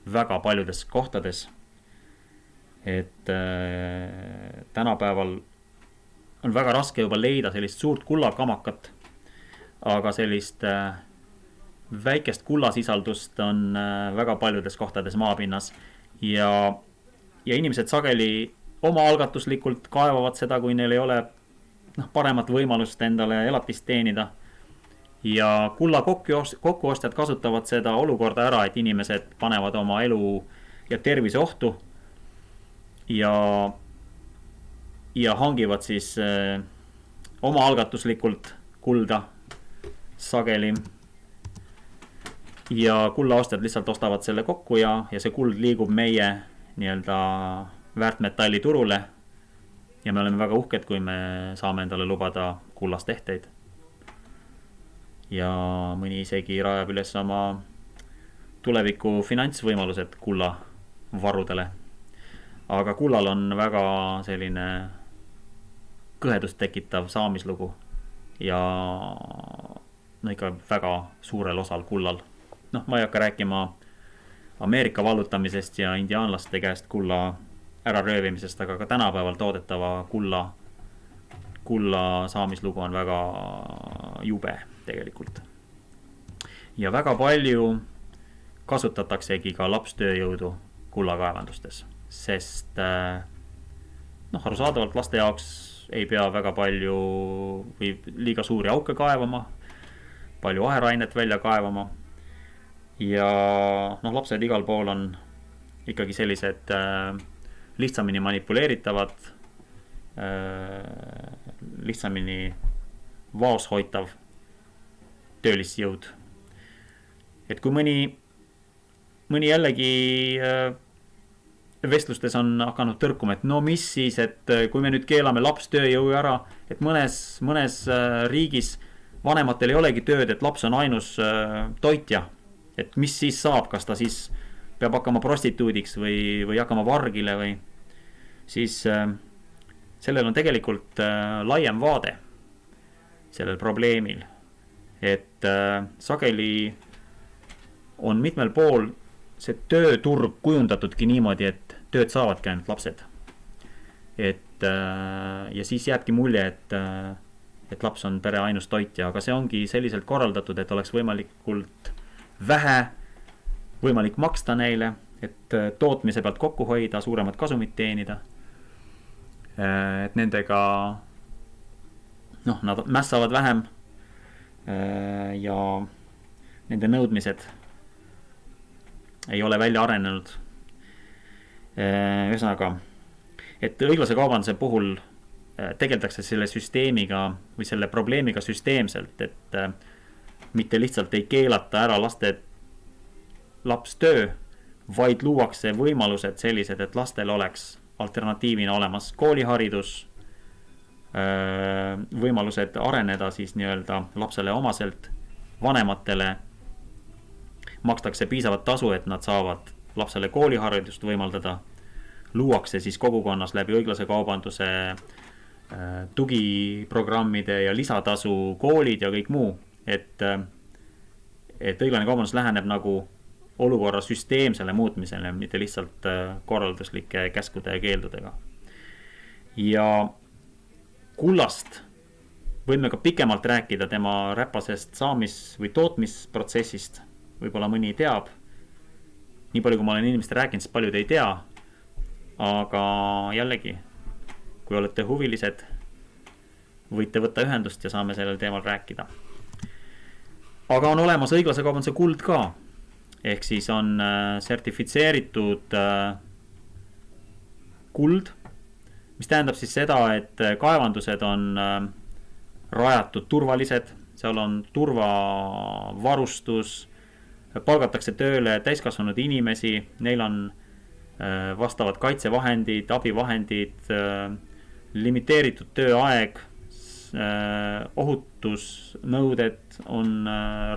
Speaker 1: väga paljudes kohtades. Et tänapäeval on väga raske juba leida sellist suurt kullakamakat, aga sellist väikest kullasisaldust on väga paljudes kohtades maapinnas ja inimesed sageli oma algatuslikult kaevavad seda, kui neil ei ole paremat võimalust endale elatist teenida. Ja kulla kokkuostjad kasutavad seda olukorda ära, et inimesed panevad oma elu ja tervise ohtu ja hangivad siis oma algatuslikult kulda sageli. Ja kullaostjad lihtsalt ostavad selle kokku ja see kuld liigub meie nii-öelda väärtmetalli turule. Ja me oleme väga uhked, kui me saame endale lubada kullast ehteid. Ja mõni isegi rajab üles oma tuleviku finantsvõimalused kulla varudele. Aga kullal on väga selline kõhedust tekitav saamislugu ja ikka väga suurel osal kullal. Ma ei hakka rääkima Ameerika vallutamisest ja indiaanlaste käest kulla ära röövimisest, aga ka tänapäeval toodetava kulla saamislugu on väga jube tegelikult. Ja väga palju kasutataksegi ka lapstööjõudu kullakaevandustes, sest arusaadavalt laste jaoks ei pea väga palju või liiga suuri auke kaevama, palju aherainet välja kaevama. Ja lapsed igal pool on ikkagi sellised lihtsamini manipuleeritavad, lihtsamini vaos hoitav töölisjõud. Et kui mõni jällegi vestlustes on hakanud tõrkuma, et no mis siis, et kui me nüüd keelame lapstööjõu ära, et mõnes riigis vanematel ei olegi tööd, et laps on ainus toitja. Et mis siis saab, kas ta siis peab hakkama prostituudiks või hakkama vargile või siis sellel on tegelikult laiem vaade sellel probleemil. Et sageli on mitmel pool see tööturg kujundatudki niimoodi, et tööd saavadki ainult lapsed. Ja siis jääbki mulje, et laps on pere ainus toitja, aga see ongi selliselt korraldatud, et oleks võimalikult vähe võimalik maksta neile, et tootmise pealt kokku hoida, suuremat kasumit teenida. Et nendega nad mässavad vähem ja nende nõudmised ei ole välja arenenud. Ühesõnaga, et õiglase kaubanduse puhul tegeldakse selle süsteemiga või selle probleemiga süsteemselt, et mitte lihtsalt ei keelata ära lapstöö, vaid luuakse võimalused sellised, et lastel oleks alternatiivina olemas kooliharidus, võimalused areneda siis nii-öelda lapsele omaselt, vanematele makstakse piisavat tasu, et nad saavad lapsele kooliharidust võimaldada, luuakse siis kogukonnas läbi õiglase kaubanduse tugiprogrammide ja lisatasu koolid ja kõik muu, et õiglane kaubandus läheneb nagu olukorra süsteemsele muutmisele, mitte lihtsalt korralduslike käskude ja keeldudega. Ja kullast võime ka pikemalt rääkida tema räpasest saamis- või tootmisprotsessist. Võib-olla mõni teab. Nii palju, kui ma olen inimeste rääkinud, siis paljud ei tea. Aga jällegi, kui olete huvilised, võite võtta ühendust ja saame sellel teemal rääkida. Aga on olemas õiglase kaubanduse kuld ka. Ehk siis on sertifitseeritud kuld, mis tähendab siis seda, et kaevandused on rajatud turvalised, seal on turvavarustus, palgatakse tööle täiskasvanud inimesi, neil on vastavad kaitsevahendid, abivahendid, limiteeritud tööaeg, ohutusnõuded on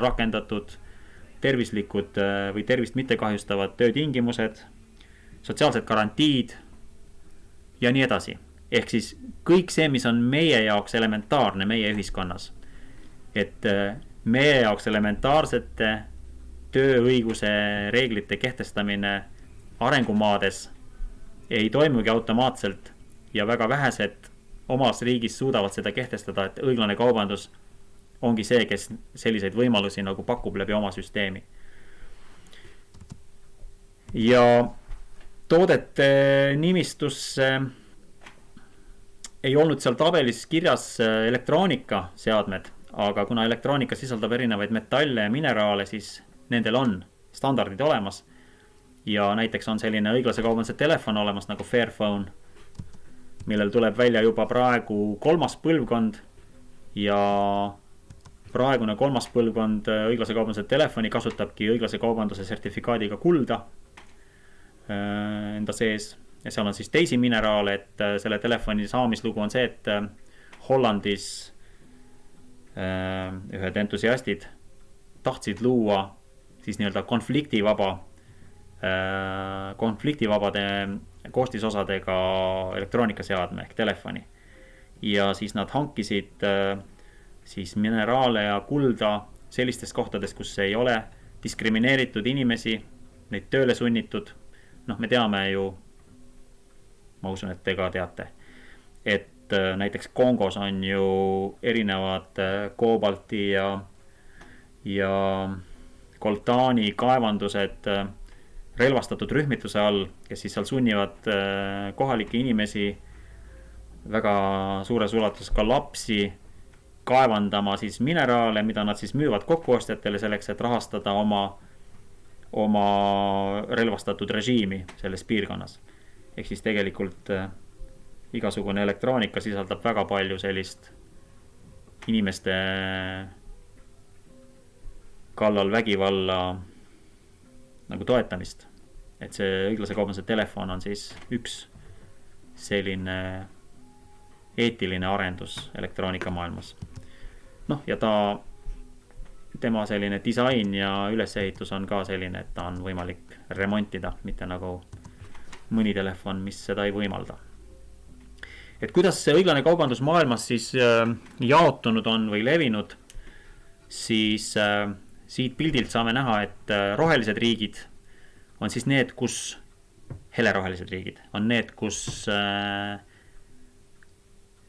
Speaker 1: rakendatud, tervislikud või tervist mitte kahjustavad töötingimused, sotsiaalsed garantiid ja nii edasi. Ehk siis kõik see, mis on meie jaoks elementaarne meie ühiskonnas. Et meie jaoks elementaarsete tööõiguse reeglite kehtestamine arengumaades ei toimugi automaatselt ja väga vähesed omas riigis suudavad seda kehtestada, et õiglane kaubandus ongi see, kes selliseid võimalusi nagu pakub läbi oma süsteemi. Ja toodete nimistusse ei olnud seal tabelis kirjas elektroonikaseadmed, aga kuna elektroonika sisaldab erinevaid metalle ja mineraale, siis nendel on standardid olemas. Ja näiteks on selline õiglase kaubanduse telefon olemas nagu Fairphone, millel tuleb välja juba praegu 3. põlvkond ja praegune 3. põlvkond õiglase kaubanduse telefoni kasutabki õiglase kaubanduse sertifikaadiga kulda enda sees. Ja seal on siis teisi mineraale, et selle telefoni saamislugu on see, et Hollandis ühed entusiastid tahtsid luua siis nii-öelda konfliktivabade koostisosadega elektroonikaseadme ehk telefoni. Ja siis nad hankisid siis mineraale ja kulda sellistes kohtades, kus ei ole diskrimineeritud inimesi, neid tööle sunnitud. Noh, me teame ju, ma usun, et te ka teate, et näiteks Kongos on ju erinevad koobalti ja koltaani kaevandused relvastatud rühmituse all, kes siis seal sunnivad kohalikke inimesi, väga suures ulatuses ka lapsi, kaevandama siis mineraale, mida nad siis müüvad kokkuostjatele selleks, et rahastada oma relvastatud režiimi selles piirkonnas. Ehk siis tegelikult igasugune elektroonika sisaldab väga palju sellist inimeste kallal vägivalla nagu toetamist. Et see õiglase kaubanduse telefon on siis üks selline eetiline arendus elektroonika maailmas. Noh, ja tema selline disain ja ülesehitus on ka selline, et ta on võimalik remontida, mitte nagu mõni telefon, mis seda ei võimalda. Et kuidas see õiglane kaubandus maailmas siis jaotunud on või levinud, siis siit pildilt saame näha, et rohelised riigid on siis need, kus helerohelised riigid on need, kus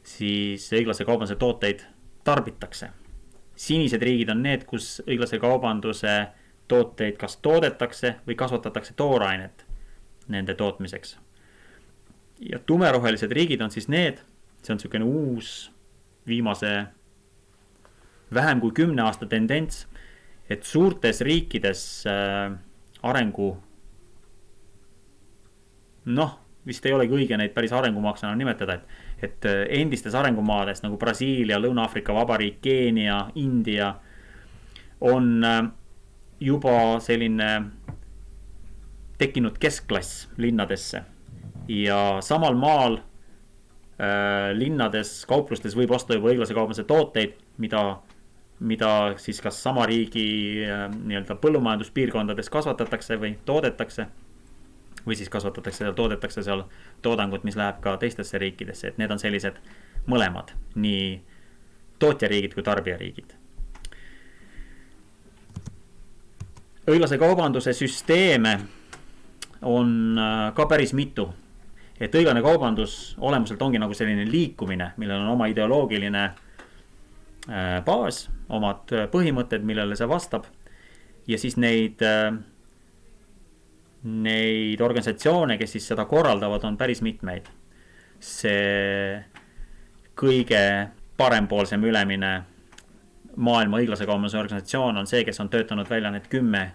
Speaker 1: siis õiglase kaubanduse tooteid tarbitakse. Sinised riigid on need, kus õiglase kaubanduse tooteid kas toodetakse või kasvatatakse toorainet nende tootmiseks. Ja tumerohelised riigid on siis need, see on selline uus viimase vähem kui 10 aasta tendents, et suurtes riikides arengu, vist ei olegi õige neid päris arengumaaks enam nimetada, et endistes arengumaades nagu Brasiilia, Lõuna-Aafrika Vabariik, Keenia, India on juba selline tekkinud keskklass linnadesse ja samal maal linnades, kauplustes võib osta juba õiglase kaubanduse tooteid, mida siis kas sama riigi nii-öelda põllumajanduspiirkondades kasvatatakse või toodetakse või siis kasvatatakse ja toodetakse seal toodangut, mis läheb ka teistesse riikidesse, et need on sellised mõlemad, nii tootjariigid kui tarbijariigid. Õiglase kaubanduse süsteeme on ka päris mitu, et õiglane kaubandus olemuselt ongi nagu selline liikumine, millel on oma ideoloogiline baas, omad põhimõtted, millele see vastab ja siis neid organisatsioone, kes siis seda korraldavad, on päris mitmeid. See kõige parempoolsem ülemine maailma õiglase kaubanduse organisatsioon on see, kes on töötanud välja need 10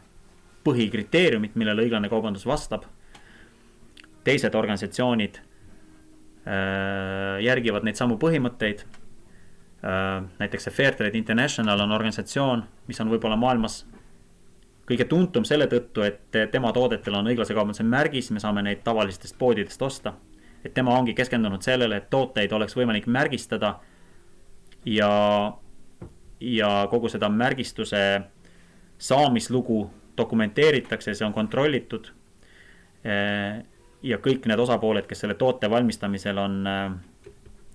Speaker 1: põhikriteeriumit, millele õiglane kaubandus vastab. Teised organisatsioonid järgivad neid samu põhimõtteid. Näiteks see Fairtrade International on organisatsioon, mis on võib-olla maailmas kõige tuntum selle tõttu, et tema toodetel on õiglase kaubanduse märgis, me saame neid tavalistest poodidest osta. Et tema ongi keskendunud sellele, et tooteid oleks võimalik märgistada ja kogu seda märgistuse saamislugu dokumenteeritakse, see on kontrollitud. Ja kõik need osapooled, kes selle toote valmistamisel on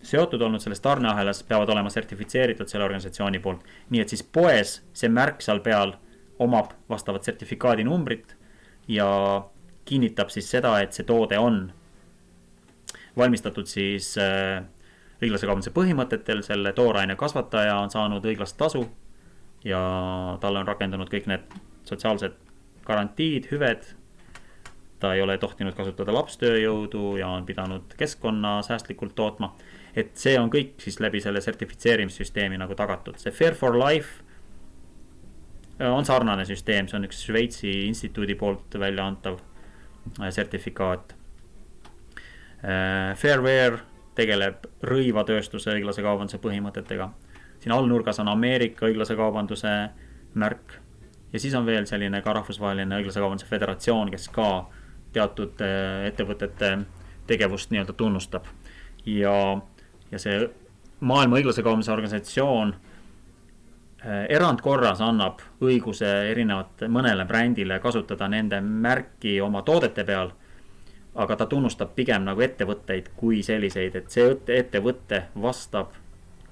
Speaker 1: seotud olnud selles tarneahelas, peavad olema sertifitseeritud selle organisatsiooni poolt. Nii et siis poes see märk seal peal omab vastavat sertifikaadi numbrit ja kinnitab siis seda, et see toode on valmistatud siis õiglase kaubanduse põhimõtetel, selle tooraine kasvataja on saanud õiglast tasu ja talle on rakendunud kõik need sotsiaalsed garantiid, hüved. Ta ei ole tohtinud kasutada lapstööjõudu ja on pidanud keskkonna säästlikult tootma. Et see on kõik siis läbi selle sertifitseerimissüsteemi nagu tagatud. See Fair for Life on sarnane süsteem, see on üks Šveitsi instituudi poolt välja antav sertifikaat. Fairware tegeleb rõivatööstuse õiglase kaubanduse põhimõtetega. Siin allnurgas on Ameerika õiglase kaubanduse märk ja siis on veel selline ka rahvusvaheline õiglase kaubanduse föderatsioon, kes ka teatud ettevõtete tegevust nii-öelda tunnustab. Ja see maailma õiglase kaubanduse organisatsioon erandkorras annab õiguse mõnele brändile kasutada nende märki oma toodete peal, aga ta tunnustab pigem nagu ettevõtteid kui selliseid, et see ettevõtte vastab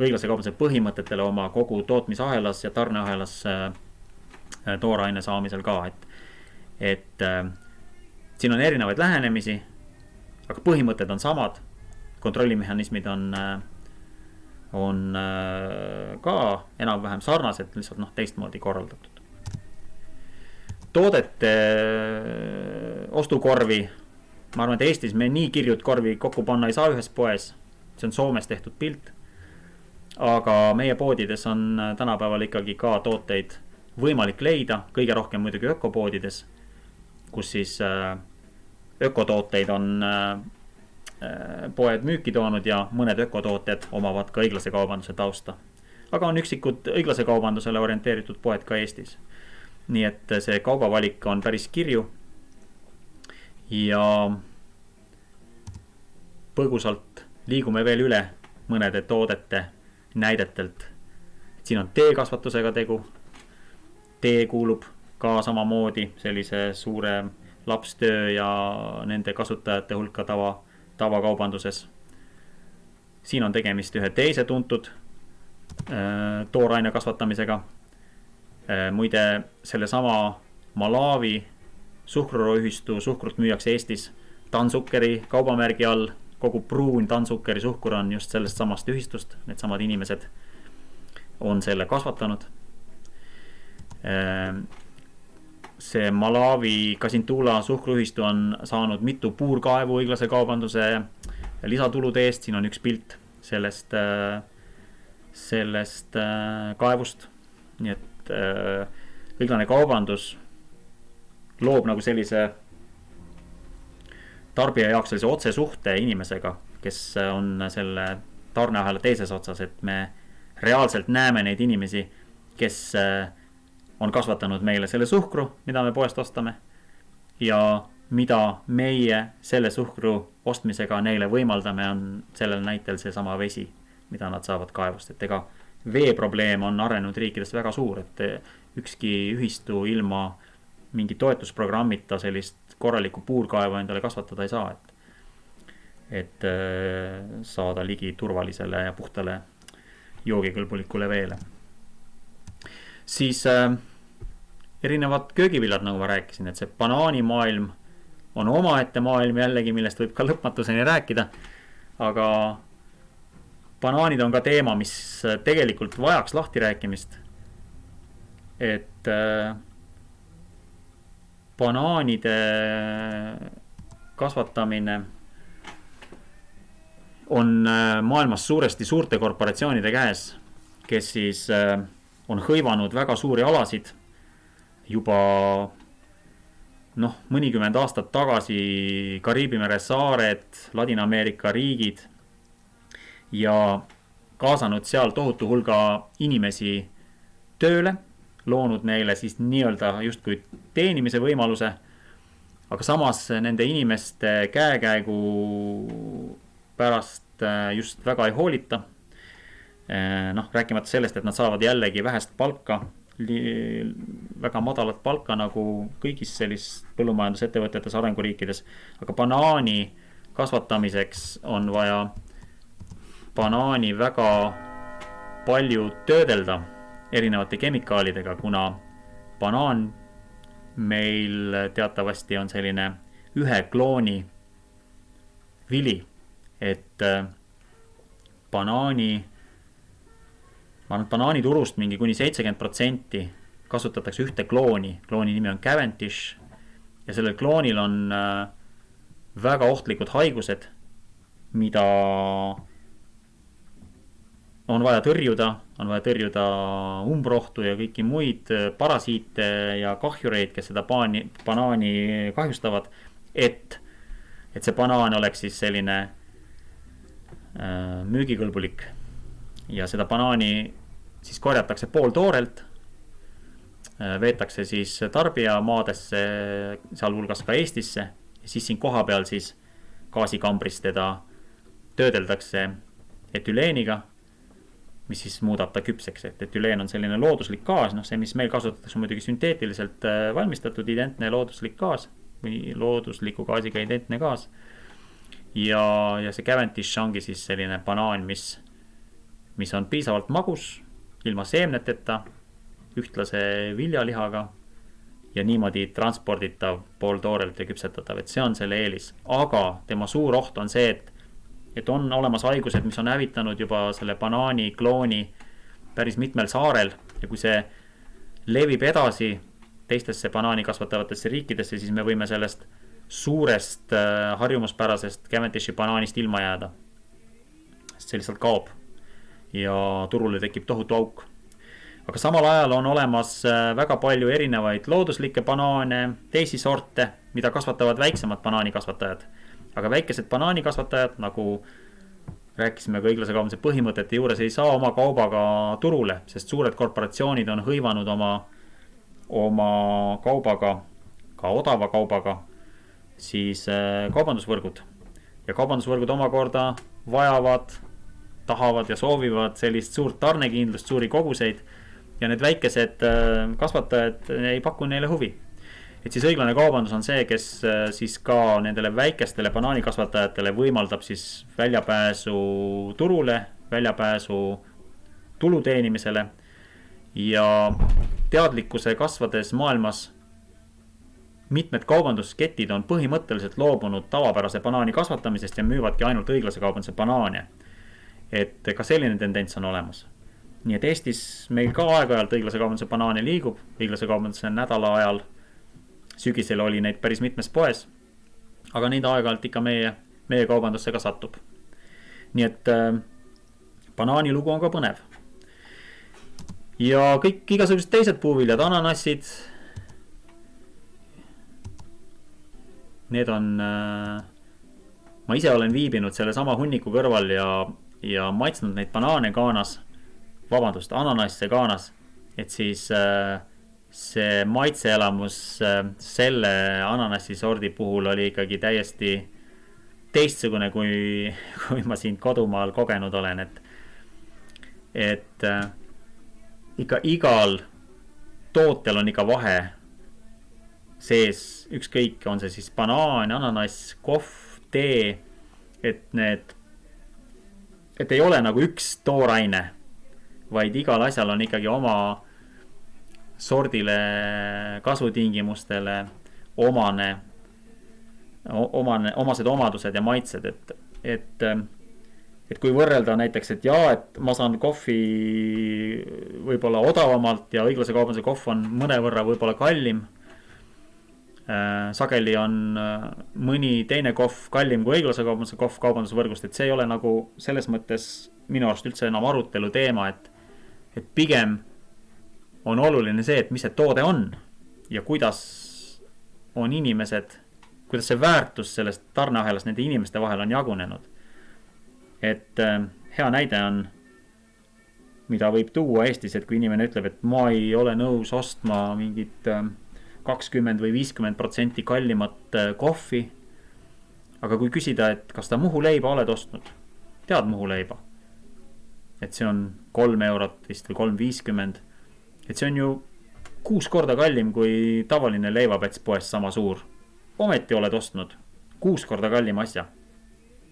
Speaker 1: õiglase kaubanduse põhimõtetele oma kogu tootmisahelas ja tarneahelas tooraine saamisel ka, et siin on erinevaid lähenemisi, aga põhimõtted on samad, kontrollimehhanismid on ka enam-vähem sarnased, lihtsalt teistmoodi korraldatud. Toodete ostukorvi, ma arvan, et Eestis me nii kirjut korvi kokku panna ei saa ühes poes, see on Soomes tehtud pilt, aga meie poodides on tänapäeval ikkagi ka tooteid võimalik leida, kõige rohkem muidugi ökopoodides, kus siis ökotooteid on poed müüki toonud ja mõned ökotooted omavad ka õiglase kaubanduse tausta. Aga on üksikud õiglase kaubandusele orienteeritud poed ka Eestis. Nii et see kaubavalik on päris kirju ja põgusalt liigume veel üle mõnede toodete näidetelt. Siin on teekasvatusega tegu. Tee kuulub ka samamoodi sellise suure lapstöö ja nende kasutajate hulka tavakaubanduses. Siin on tegemist ühe teise tuntud tooraine kasvatamisega. Muide, selle sama Malawi suhkruroühistu suhkrut müüakse Eestis Tansukkeri kaubamärgi all. Kogu pruun Tansukkeri suhkur on just sellest samast ühistust. Need samad inimesed on selle kasvatanud. See Malawi Kasintula suhkruühistu on saanud mitu puurkaevu õiglase kaubanduse lisatulude eest. Siin on üks pilt sellest kaevust. Nii et õiglane kaubandus loob nagu sellise tarbija jaoks sellise otsesuhte inimesega, kes on selle tarneahela teises otsas, et me reaalselt näeme neid inimesi, kes on kasvatanud meile selle suhkru, mida me poest ostame ja mida meie selle suhkru ostmisega neile võimaldame, on sellel näitel see sama vesi, mida nad saavad kaevust. Et ega veeprobleem on arenenud riikides väga suur, et ükski ühistu ilma mingi toetusprogrammita sellist korralikku puurkaevu endale kasvatada ei saa, et saada ligi turvalisele ja puhtale joogikõlbulikule veele. Siis erinevad köögiviljad, nagu ma rääkisin, et see banaanimaailm on omaette maailm jällegi, millest võib ka lõpmatuseni rääkida, aga banaanid on ka teema, mis tegelikult vajaks lahti rääkimist, et banaanide kasvatamine on maailmas suuresti suurte korporatsioonide käes, kes siis on hõivanud väga suuri alasid juba mõnikümmend aastat tagasi Kariibi mere saared, Ladina-Ameerika riigid ja kaasanud seal tohutu hulga inimesi tööle, loonud neile siis nii-öelda justkui teenimise võimaluse, aga samas nende inimeste käekäigu pärast just väga ei hoolita. Rääkimata sellest, et nad saavad jällegi vähest palka, väga madalat palka nagu kõigis sellist põllumajandusettevõtetes arenguriikides, aga banaani kasvatamiseks on vaja banaani väga palju töödelda erinevate kemikaalidega, kuna banaan meil teatavasti on selline ühe klooni vili, et banaaniturust mingi kuni 70% kasutatakse ühte klooni. Klooni nimi on Cavendish ja sellel kloonil on väga ohtlikud haigused, mida on vaja tõrjuda umbrohtu ja kõiki muid parasiite ja kahjureid, kes seda banaani kahjustavad, et see banaan oleks siis selline müügikõlbulik. Ja seda banaani siis korjatakse pooltoorelt, veetakse siis tarbijamaadesse, sealhulgas ka Eestisse, ja siis siin koha peal siis gaasikambris teda töödeldakse etüleeniga, mis siis muudab ta küpseks, et etüleen on selline looduslik gaas, see, mis meil kasutatakse muidugi sünteetiliselt valmistatud identne looduslik gaas või loodusliku gaasiga identne gaas. Ja see Cavendish ongi siis selline banaan, mis on piisavalt magus, ilma seemneteta, ühtlase viljalihaga ja niimoodi transporditav, pooltoorelt ja küpsetatav, et see on selle eelis. Aga tema suur oht on see, et on olemas haigused, mis on hävitanud juba selle banaani klooni päris mitmel saarel ja kui see levib edasi teistesse banaani kasvatavatesse riikidesse, siis me võime sellest suurest harjumuspärasest Cavendishi banaanist ilma jääda. See lihtsalt kaob ja turule tekib tohutu auk. Aga samal ajal on olemas väga palju erinevaid looduslikke banaane, teisi sorte, mida kasvatavad väiksemad banaanikasvatajad. Aga väikesed banaanikasvatajad, nagu rääkisime ka õiglase kaubanduse põhimõtete juures, ei saa oma kaubaga turule, sest suured korporatsioonid on hõivanud oma kaubaga, ka odava kaubaga, siis kaubandusvõrgud. Ja kaubandusvõrgud omakorda vajavad, tahavad ja soovivad sellist suurt tarnekindlust, suuri koguseid ja need väikesed kasvatajad ei paku neile huvi. Et siis õiglane kaubandus on see, kes siis ka nendele väikestele banaanikasvatajatele võimaldab siis väljapääsu turule, väljapääsu tulu teenimisele ja teadlikkuse kasvades maailmas mitmed kaubandusketid on põhimõtteliselt loobunud tavapärase banaani kasvatamisest ja müüvadki ainult õiglase kaubanduse banaane. Et ka selline tendents on olemas. Nii et Eestis meil ka aeg-ajalt õiglase kaubanduse banaane liigub, õiglase kaubanduse nädala ajal sügisel oli neid päris mitmes poes, aga neid aeg-ajalt ikka meie kaubandusse ka satub. Nii et banaani lugu on ka põnev. Ja kõik igasugused teised puuviljad, ananassid, need on, ma ise olen viibinud selle sama hunniku kõrval ja maitsnud neid banaane Ghanas, ananasse Ghanas, et siis see maitseelamus selle ananassi sordi puhul oli ikkagi täiesti teistsugune, kui ma siin kodumaal kogenud olen, et ikka igal tootel on ikka vahe sees, ükskõik on see siis banaan, ananass, kohv, tee, et ei ole nagu üks tooraine, vaid igal asjal on ikkagi oma sordile, kasvutingimustele omased omadused ja maitsed, et kui võrrelda näiteks, et ma saan kohvi võib-olla odavamalt ja õiglase kaubanduse kohv on mõnevõrra võib-olla kallim. Sageli on mõni teine kohv kallim kui õiglase kaubanduse kohv kaubandusvõrgust, et see ei ole nagu selles mõttes minu arust üldse enam arutelu teema, et pigem on oluline see, et mis see toode on ja kuidas on inimesed, kuidas see väärtus sellest tarneahelas nende inimeste vahel on jagunenud. Et hea näide on, mida võib tuua Eestis, et kui inimene ütleb, et ma ei ole nõus ostma mingit 20 või 50% kallimat kohvi, aga kui küsida, et kas ta muhuleiba oled ostnud, tead muhuleiba, et see on 3 eurot vist või 3,50, et see on ju 6 korda kallim kui tavaline leivapäts poes sama suur. Ometi oled ostnud 6 korda kallim asja.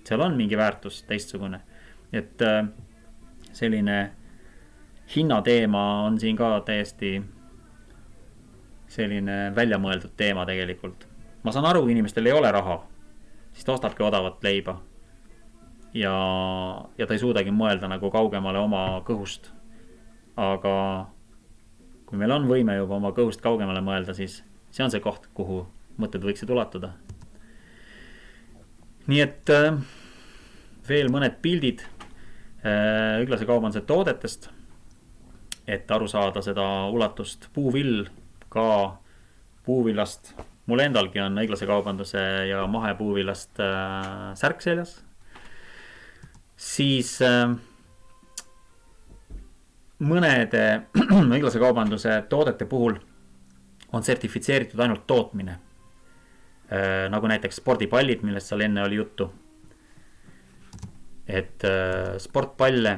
Speaker 1: Seal on mingi väärtus teistsugune. Et selline hinnateema on siin ka täiesti selline väljamõeldud teema tegelikult. Ma saan aru, inimestel ei ole raha, siis ta ostabki odavat leiba. Ja ta ei suudagi mõelda nagu kaugemale oma kõhust. Aga kui meil on võime juba oma kõhust kaugemale mõelda, siis see on see koht, kuhu mõtted võiksid ulatuda. Nii et veel mõned pildid õiglase kaubanduse toodetest, et aru saada seda ulatust. Puuvill ka puuvillast. Mul endalgi on õiglase kaubanduse ja mahepuuvillast särk seljas. Siis mõnede õiglase kaubanduse toodete puhul on sertifitseeritud ainult tootmine. Nagu näiteks spordipallid, millest seal enne oli juttu. Et sportpalle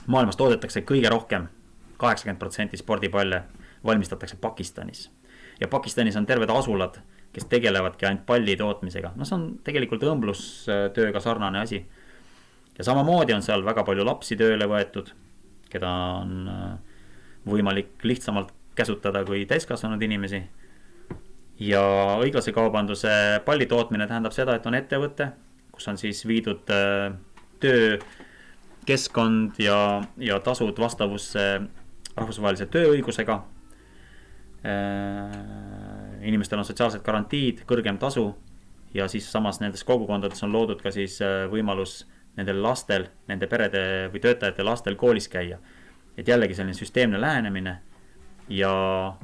Speaker 1: maailmas toodetakse kõige rohkem, 80% spordipalle valmistatakse Pakistanis. Ja Pakistanis on terved asulad, kes tegelevadki ainult palli tootmisega. No see on tegelikult õmblustööga sarnane asi. Ja samamoodi on seal väga palju lapsi tööle võetud, keda on võimalik lihtsamalt käsutada kui täiskasvanud inimesi. Ja õiglase kaubanduse palli tootmine tähendab seda, et on ettevõte, kus on siis viidud töö, keskkond ja tasud vastavusse rahvusvahelise tööõigusega. Inimestel on sotsiaalsed garantiid, kõrgem tasu ja siis samas nendes kogukondades on loodud ka siis võimalus nendel lastel, nende perede või töötajate lastel koolis käia. Et jällegi selline süsteemne lähenemine ja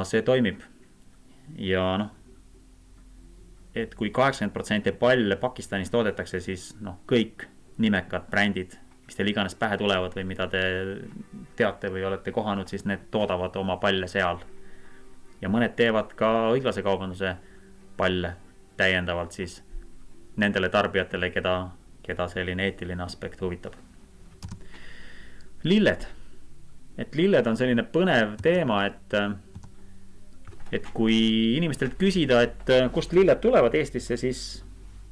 Speaker 1: see toimib. Ja noh, et kui 80% palle Pakistanis toodetakse, siis kõik nimekad brändid, mis teil iganes pähe tulevad või mida te teate või olete kohanud, siis need toodavad oma palle seal. Ja mõned teevad ka õiglase kaubanduse palle täiendavalt siis nendele tarbijatele, keda selline eetiline aspekt huvitab. Lilled. Et lilled on selline põnev teema, et kui inimestelt küsida, et kust lilled tulevad Eestisse, siis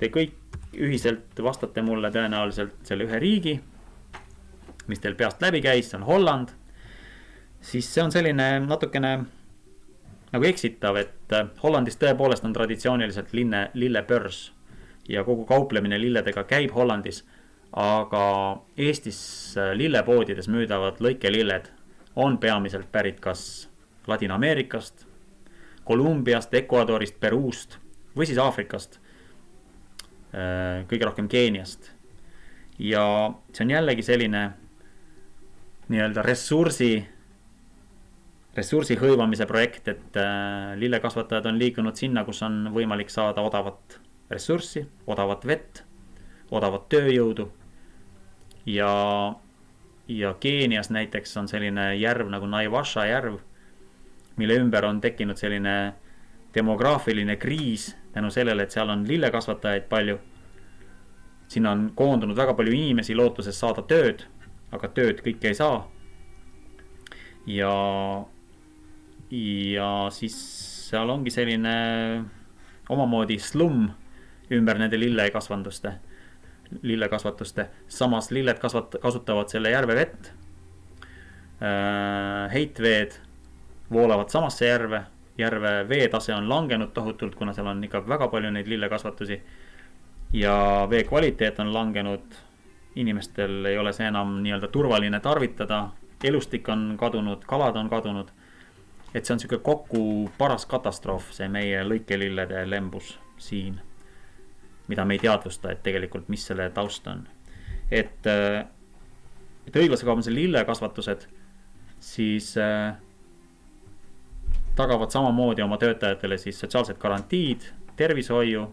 Speaker 1: te kõik ühiselt vastate mulle tõenäoliselt selle ühe riigi, mis teil peast läbi käis, see on Holland. Siis see on selline natukene nagu eksitav, et Hollandis tõepoolest on traditsiooniliselt lillebörs ja kogu kauplemine lilledega käib Hollandis, aga Eestis lillepoodides müüdavad lõikelilled on peamiselt pärit kas Ladina-Ameerikast, Kolumbiast, Ecuadorist, Peruust või siis Aafrikast, kõige rohkem Keeniast. Ja see on jällegi selline nii-öelda ressursi hõivamise projekt, et lillekasvatajad on liikunud sinna, kus on võimalik saada odavat ressurssi, odavat vett, odavat tööjõudu. Ja Keenias näiteks on selline järv nagu Naivasha järv, mille ümber on tekkinud selline demograafiline kriis tänu sellele, et seal on lillekasvatajaid palju. Sinna on koondunud väga palju inimesi lootuses saada tööd, aga tööd kõik ei saa. Ja siis seal ongi selline omamoodi slum ümber nende lillekasvatuste. Samas lilled kasutavad selle järve vett. Heitveed voolavad samasse järve. Järve veetase on langenud tohutult, kuna seal on ikka väga palju neid lillekasvatusi. Ja vee kvaliteet on langenud. Inimestel ei ole see enam nii-öelda turvaline tarvitada. Elustik on kadunud, kalad on kadunud. Et see on siuke kokku paras katastroof, see meie lõikelillede lembus siin, mida me ei teadvusta, et tegelikult mis selle taust on. Et õiglase kaubanduse lillekasvatused siis tagavad samamoodi oma töötajatele siis sotsiaalsed garantiid, tervishoiu,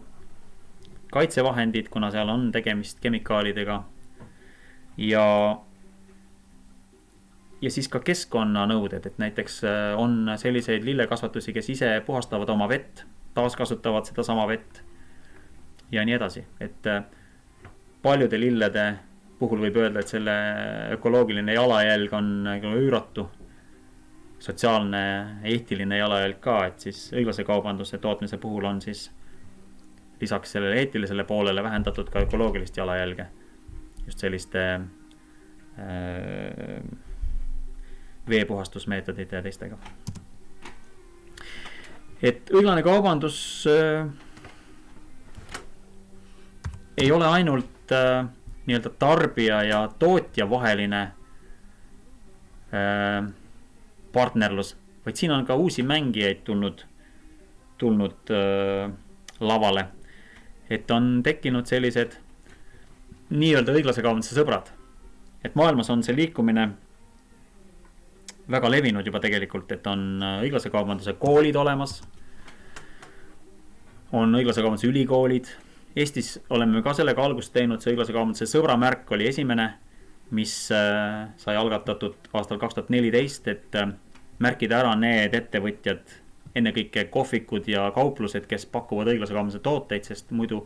Speaker 1: kaitsevahendid, kuna seal on tegemist kemikaalidega ja siis ka keskkonnanõuded, et näiteks on selliseid lillekasvatusi, kes ise puhastavad oma vett, taaskasutavad seda sama vett ja nii edasi. Et paljude lillede puhul võib öelda, et selle ökoloogiline jalajälg on üüratu, sotsiaalne, eetiline jalajälg ka, et siis õiglase kaubanduse tootmise puhul on siis lisaks sellele eetilisele poolele vähendatud ka ökoloogilist jalajälge. Just selliste veepuhastusmeetodite ja teistega. Et õiglane kaubandus ei ole ainult nii-öelda tarbija ja tootja vaheline partnerlus, vaid siin on ka uusi mängijaid tulnud lavale. Et on tekkinud sellised nii-öelda õiglase kaubanduse sõbrad. Et maailmas on see liikumine väga levinud juba tegelikult, et on õiglase kaubanduse koolid olemas, on õiglase kaubanduse ülikoolid. Eestis oleme ka sellega algust teinud, see õiglase kaubanduse sõbramärk oli esimene, mis sai algatatud aastal 2014, et märkida ära need ettevõtjad, ennekõike kohvikud ja kauplused, kes pakuvad õiglase kaubanduse tooteid, sest muidu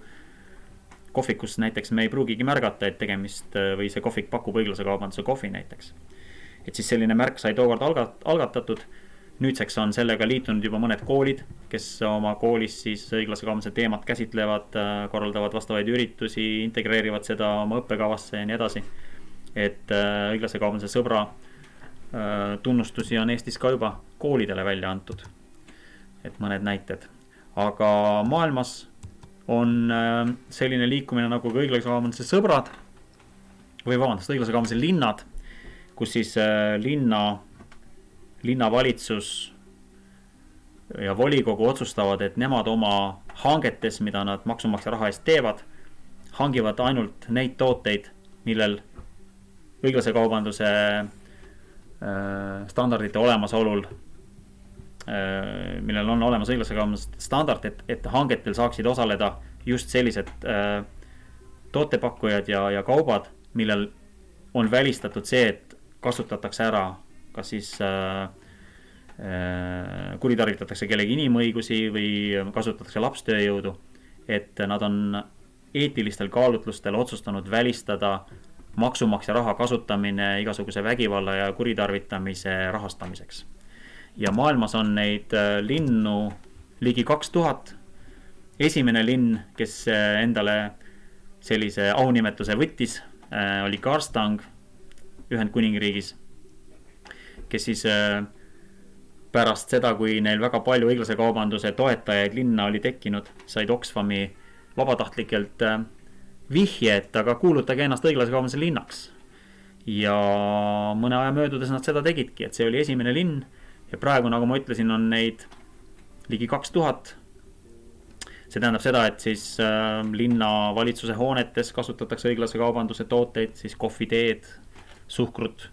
Speaker 1: kohvikus näiteks me ei pruugigi märgata, et tegemist või see kohvik pakub õiglase kaubanduse kohvi näiteks. Et siis selline märk sai tookord algatatud. Nüüdseks on sellega liitunud juba mõned koolid, kes oma koolis siis õiglase kaubanduse teemat käsitlevad, korraldavad vastavaid üritusi, integreerivad seda oma õppekavasse ja nii edasi. Et õiglase kaubanduse sõbra tunnustusi on Eestis ka juba koolidele välja antud. Et mõned näited. Aga maailmas on selline liikumine nagu ka õiglase kaubanduse sõbrad õiglase kaubanduse linnad, kus siis linnavalitsus ja volikogu otsustavad, et nemad oma hangetes, mida nad maksumaksja raha eest teevad, hangivad ainult neid tooteid, millel õiglase kaubanduse standardite olemasolul, millel on olemas õiglase kaubanduse standard, et hangetel saaksid osaleda just sellised tootepakkujad ja kaubad, millel on välistatud see, et kasutatakse ära, kas siis kuritarvitatakse kellegi inimõigusi või kasutatakse lapstööjõudu, et nad on eetilistel kaalutlustel otsustanud välistada maksumaksja raha kasutamine igasuguse vägivalla ja kuritarvitamise rahastamiseks. Ja maailmas on neid linnu ligi 2000. Esimene linn, kes endale sellise aunimetuse võttis, oli Karstang Ühendkuningriigis, kes siis pärast seda, kui neil väga palju õiglase kaubanduse toetajaid linna oli tekkinud, said Oxfami vabatahtlikelt vihje, et aga kuulutage ennast õiglase kaubanduse linnaks. Ja mõne aja möödudes nad seda tegidki, et see oli esimene linn ja praegu, nagu ma ütlesin, on neid ligi 2000. See tähendab seda, et siis linnavalitsuse hoonetes kasutatakse õiglase kaubanduse tooteid, siis kohviteed, suhkrut,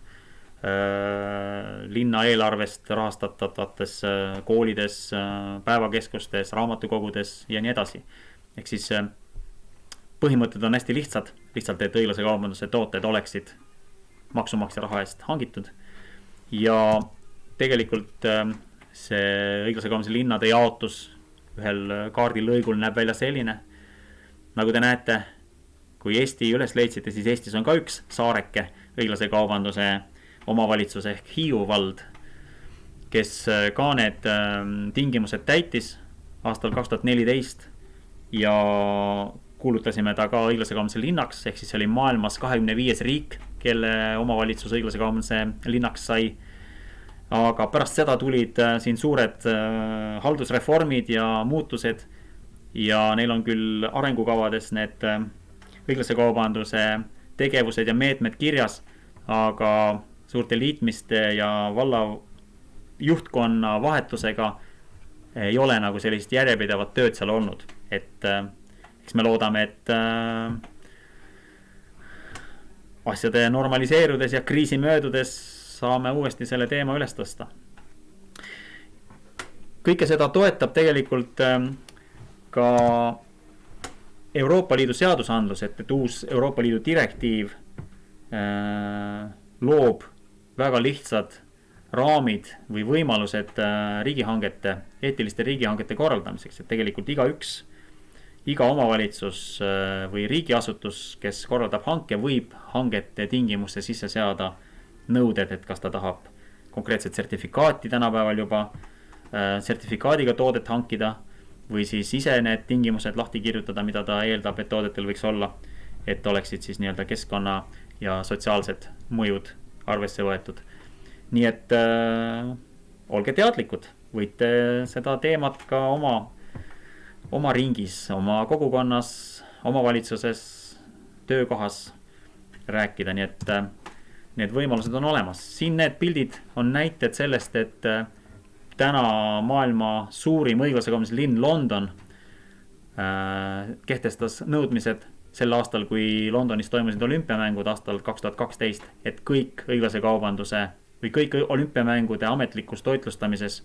Speaker 1: linna eelarvest rahastatavates koolides, päevakeskustes, raamatukogudes ja nii edasi. Ehk siis põhimõtted on hästi lihtsalt, et õiglase kaubanduse tooted oleksid maksumaksja raha eest hangitud. Ja tegelikult see õiglase kaubanduse linnade jaotus ühel kaardilõigul näeb välja selline. Nagu te näete, kui Eesti üles leidsite, siis Eestis on ka üks saareke õiglase kaubanduse omavalitsus ehk Hiiu vald, kes ka need tingimused täitis aastal 2014 ja kuulutasime ta ka õiglase kaubanduse linnaks, ehk siis see oli maailmas 25 riik, kelle omavalitsus õiglase kaubanduse linnaks sai. Aga pärast seda tulid siin suured haldusreformid ja muutused ja neil on küll arengukavades need õiglase kaubanduse tegevused ja meetmed kirjas, aga suurte liitmiste ja valla juhtkonna vahetusega ei ole nagu sellist järjepidevat tööd seal olnud. Et eks me loodame, et asjade normaliseerudes ja kriisi möödudes saame uuesti selle teema üles tõsta. Kõike seda toetab tegelikult ka Euroopa Liidu seadusandlus, et uus Euroopa Liidu direktiiv loob väga lihtsad raamid või võimalused riigihangete, eetiliste riigihangete korraldamiseks, et tegelikult iga omavalitsus või riigiasutus, kes korraldab hanke, võib hangete tingimuste sisse seada nõuded, et kas ta tahab konkreetset sertifikaati tänapäeval juba, sertifikaadiga toodet hankida või siis ise need tingimused lahti kirjutada, mida ta eeldab, et toodetel võiks olla, et oleksid siis nii-öelda keskkonna ja sotsiaalsed mõjud arvesse võetud. Nii et olge teadlikud, võite seda teemat ka oma ringis, oma kogukonnas, omavalitsuses, töökohas rääkida, nii et need võimalused on olemas. Siin need pildid on näited sellest, et täna maailma suurim õiglase kaubanduse linn London kehtestas nõudmised sel aastal, kui Londonis toimusid olümpiamängud aastal 2012, et kõik õiglase kaubanduse või kõik olümpiamängude ametlikus toitlustamises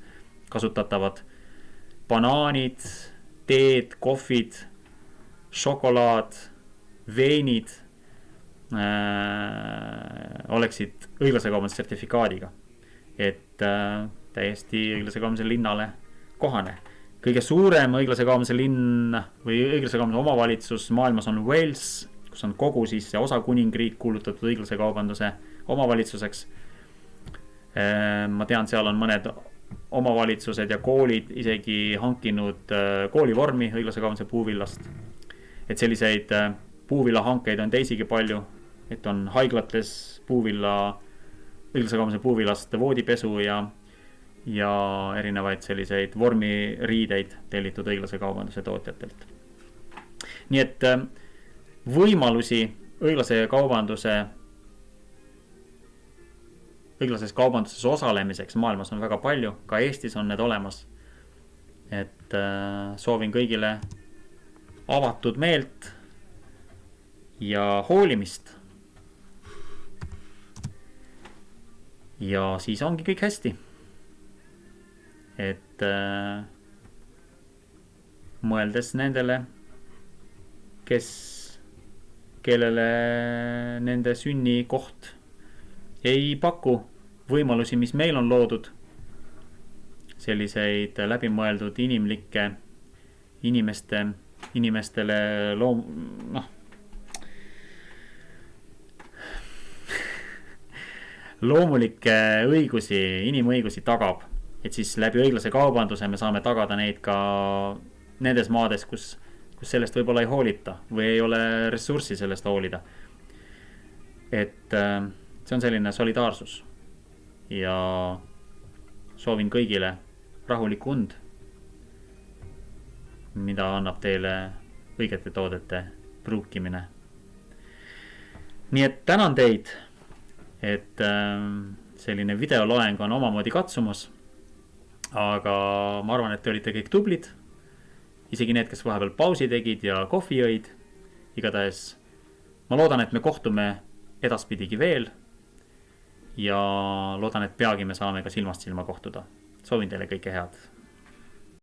Speaker 1: kasutatavad banaanid, teed, kohvid, šokolaad, veinid oleksid õiglase kaubanduse sertifikaadiga, et täiesti õiglase kaubanduse linnale kohane. Kõige suurem õiglase kaubanduse linn või õiglase kaubanduse omavalitsus maailmas on Wales, kus on kogu siis see osakuningriik kuulutatud õiglase kaubanduse omavalitsuseks. Ma tean, seal on mõned omavalitsused ja koolid isegi hankinud koolivormi õiglase kaubanduse puuvillast. Et selliseid puuvilla hankeid on teisigi palju, et on haiglates puuvilla õiglase kaubanduse puuvillaste voodipesu ja erinevaid selliseid vormiriideid tellitud õiglase kaubanduse tootjatelt. Nii et võimalusi õiglases kaubanduses osalemiseks maailmas on väga palju, ka Eestis on need olemas. Et soovin kõigile avatud meelt ja hoolimist. Ja siis ongi kõik hästi. Et mõeldes nendele, kellele nende sünnikoht ei paku võimalusi, mis meil on loodud, selliseid läbimõeldud inimlikke inimestele loomulikke õigusi, inimõigusi tagab, et siis läbi õiglase kaubanduse me saame tagada neid ka nendes maades, kus sellest võib-olla ei hoolita või ei ole ressurssi sellest hoolida. Et see on selline solidaarsus ja soovin kõigile rahulikku und, mida annab teile õigete toodete pruukimine. Nii et tänan teid, et selline videoloeng on omamoodi katsumus, aga ma arvan, et te olite kõik tublid, isegi need, kes vahepeal pausi tegid ja kohvi jõid. Igatahes ma loodan, et me kohtume edaspidigi veel ja loodan, et peagi me saame ka silmast silma kohtuda. Soovin teile kõike head.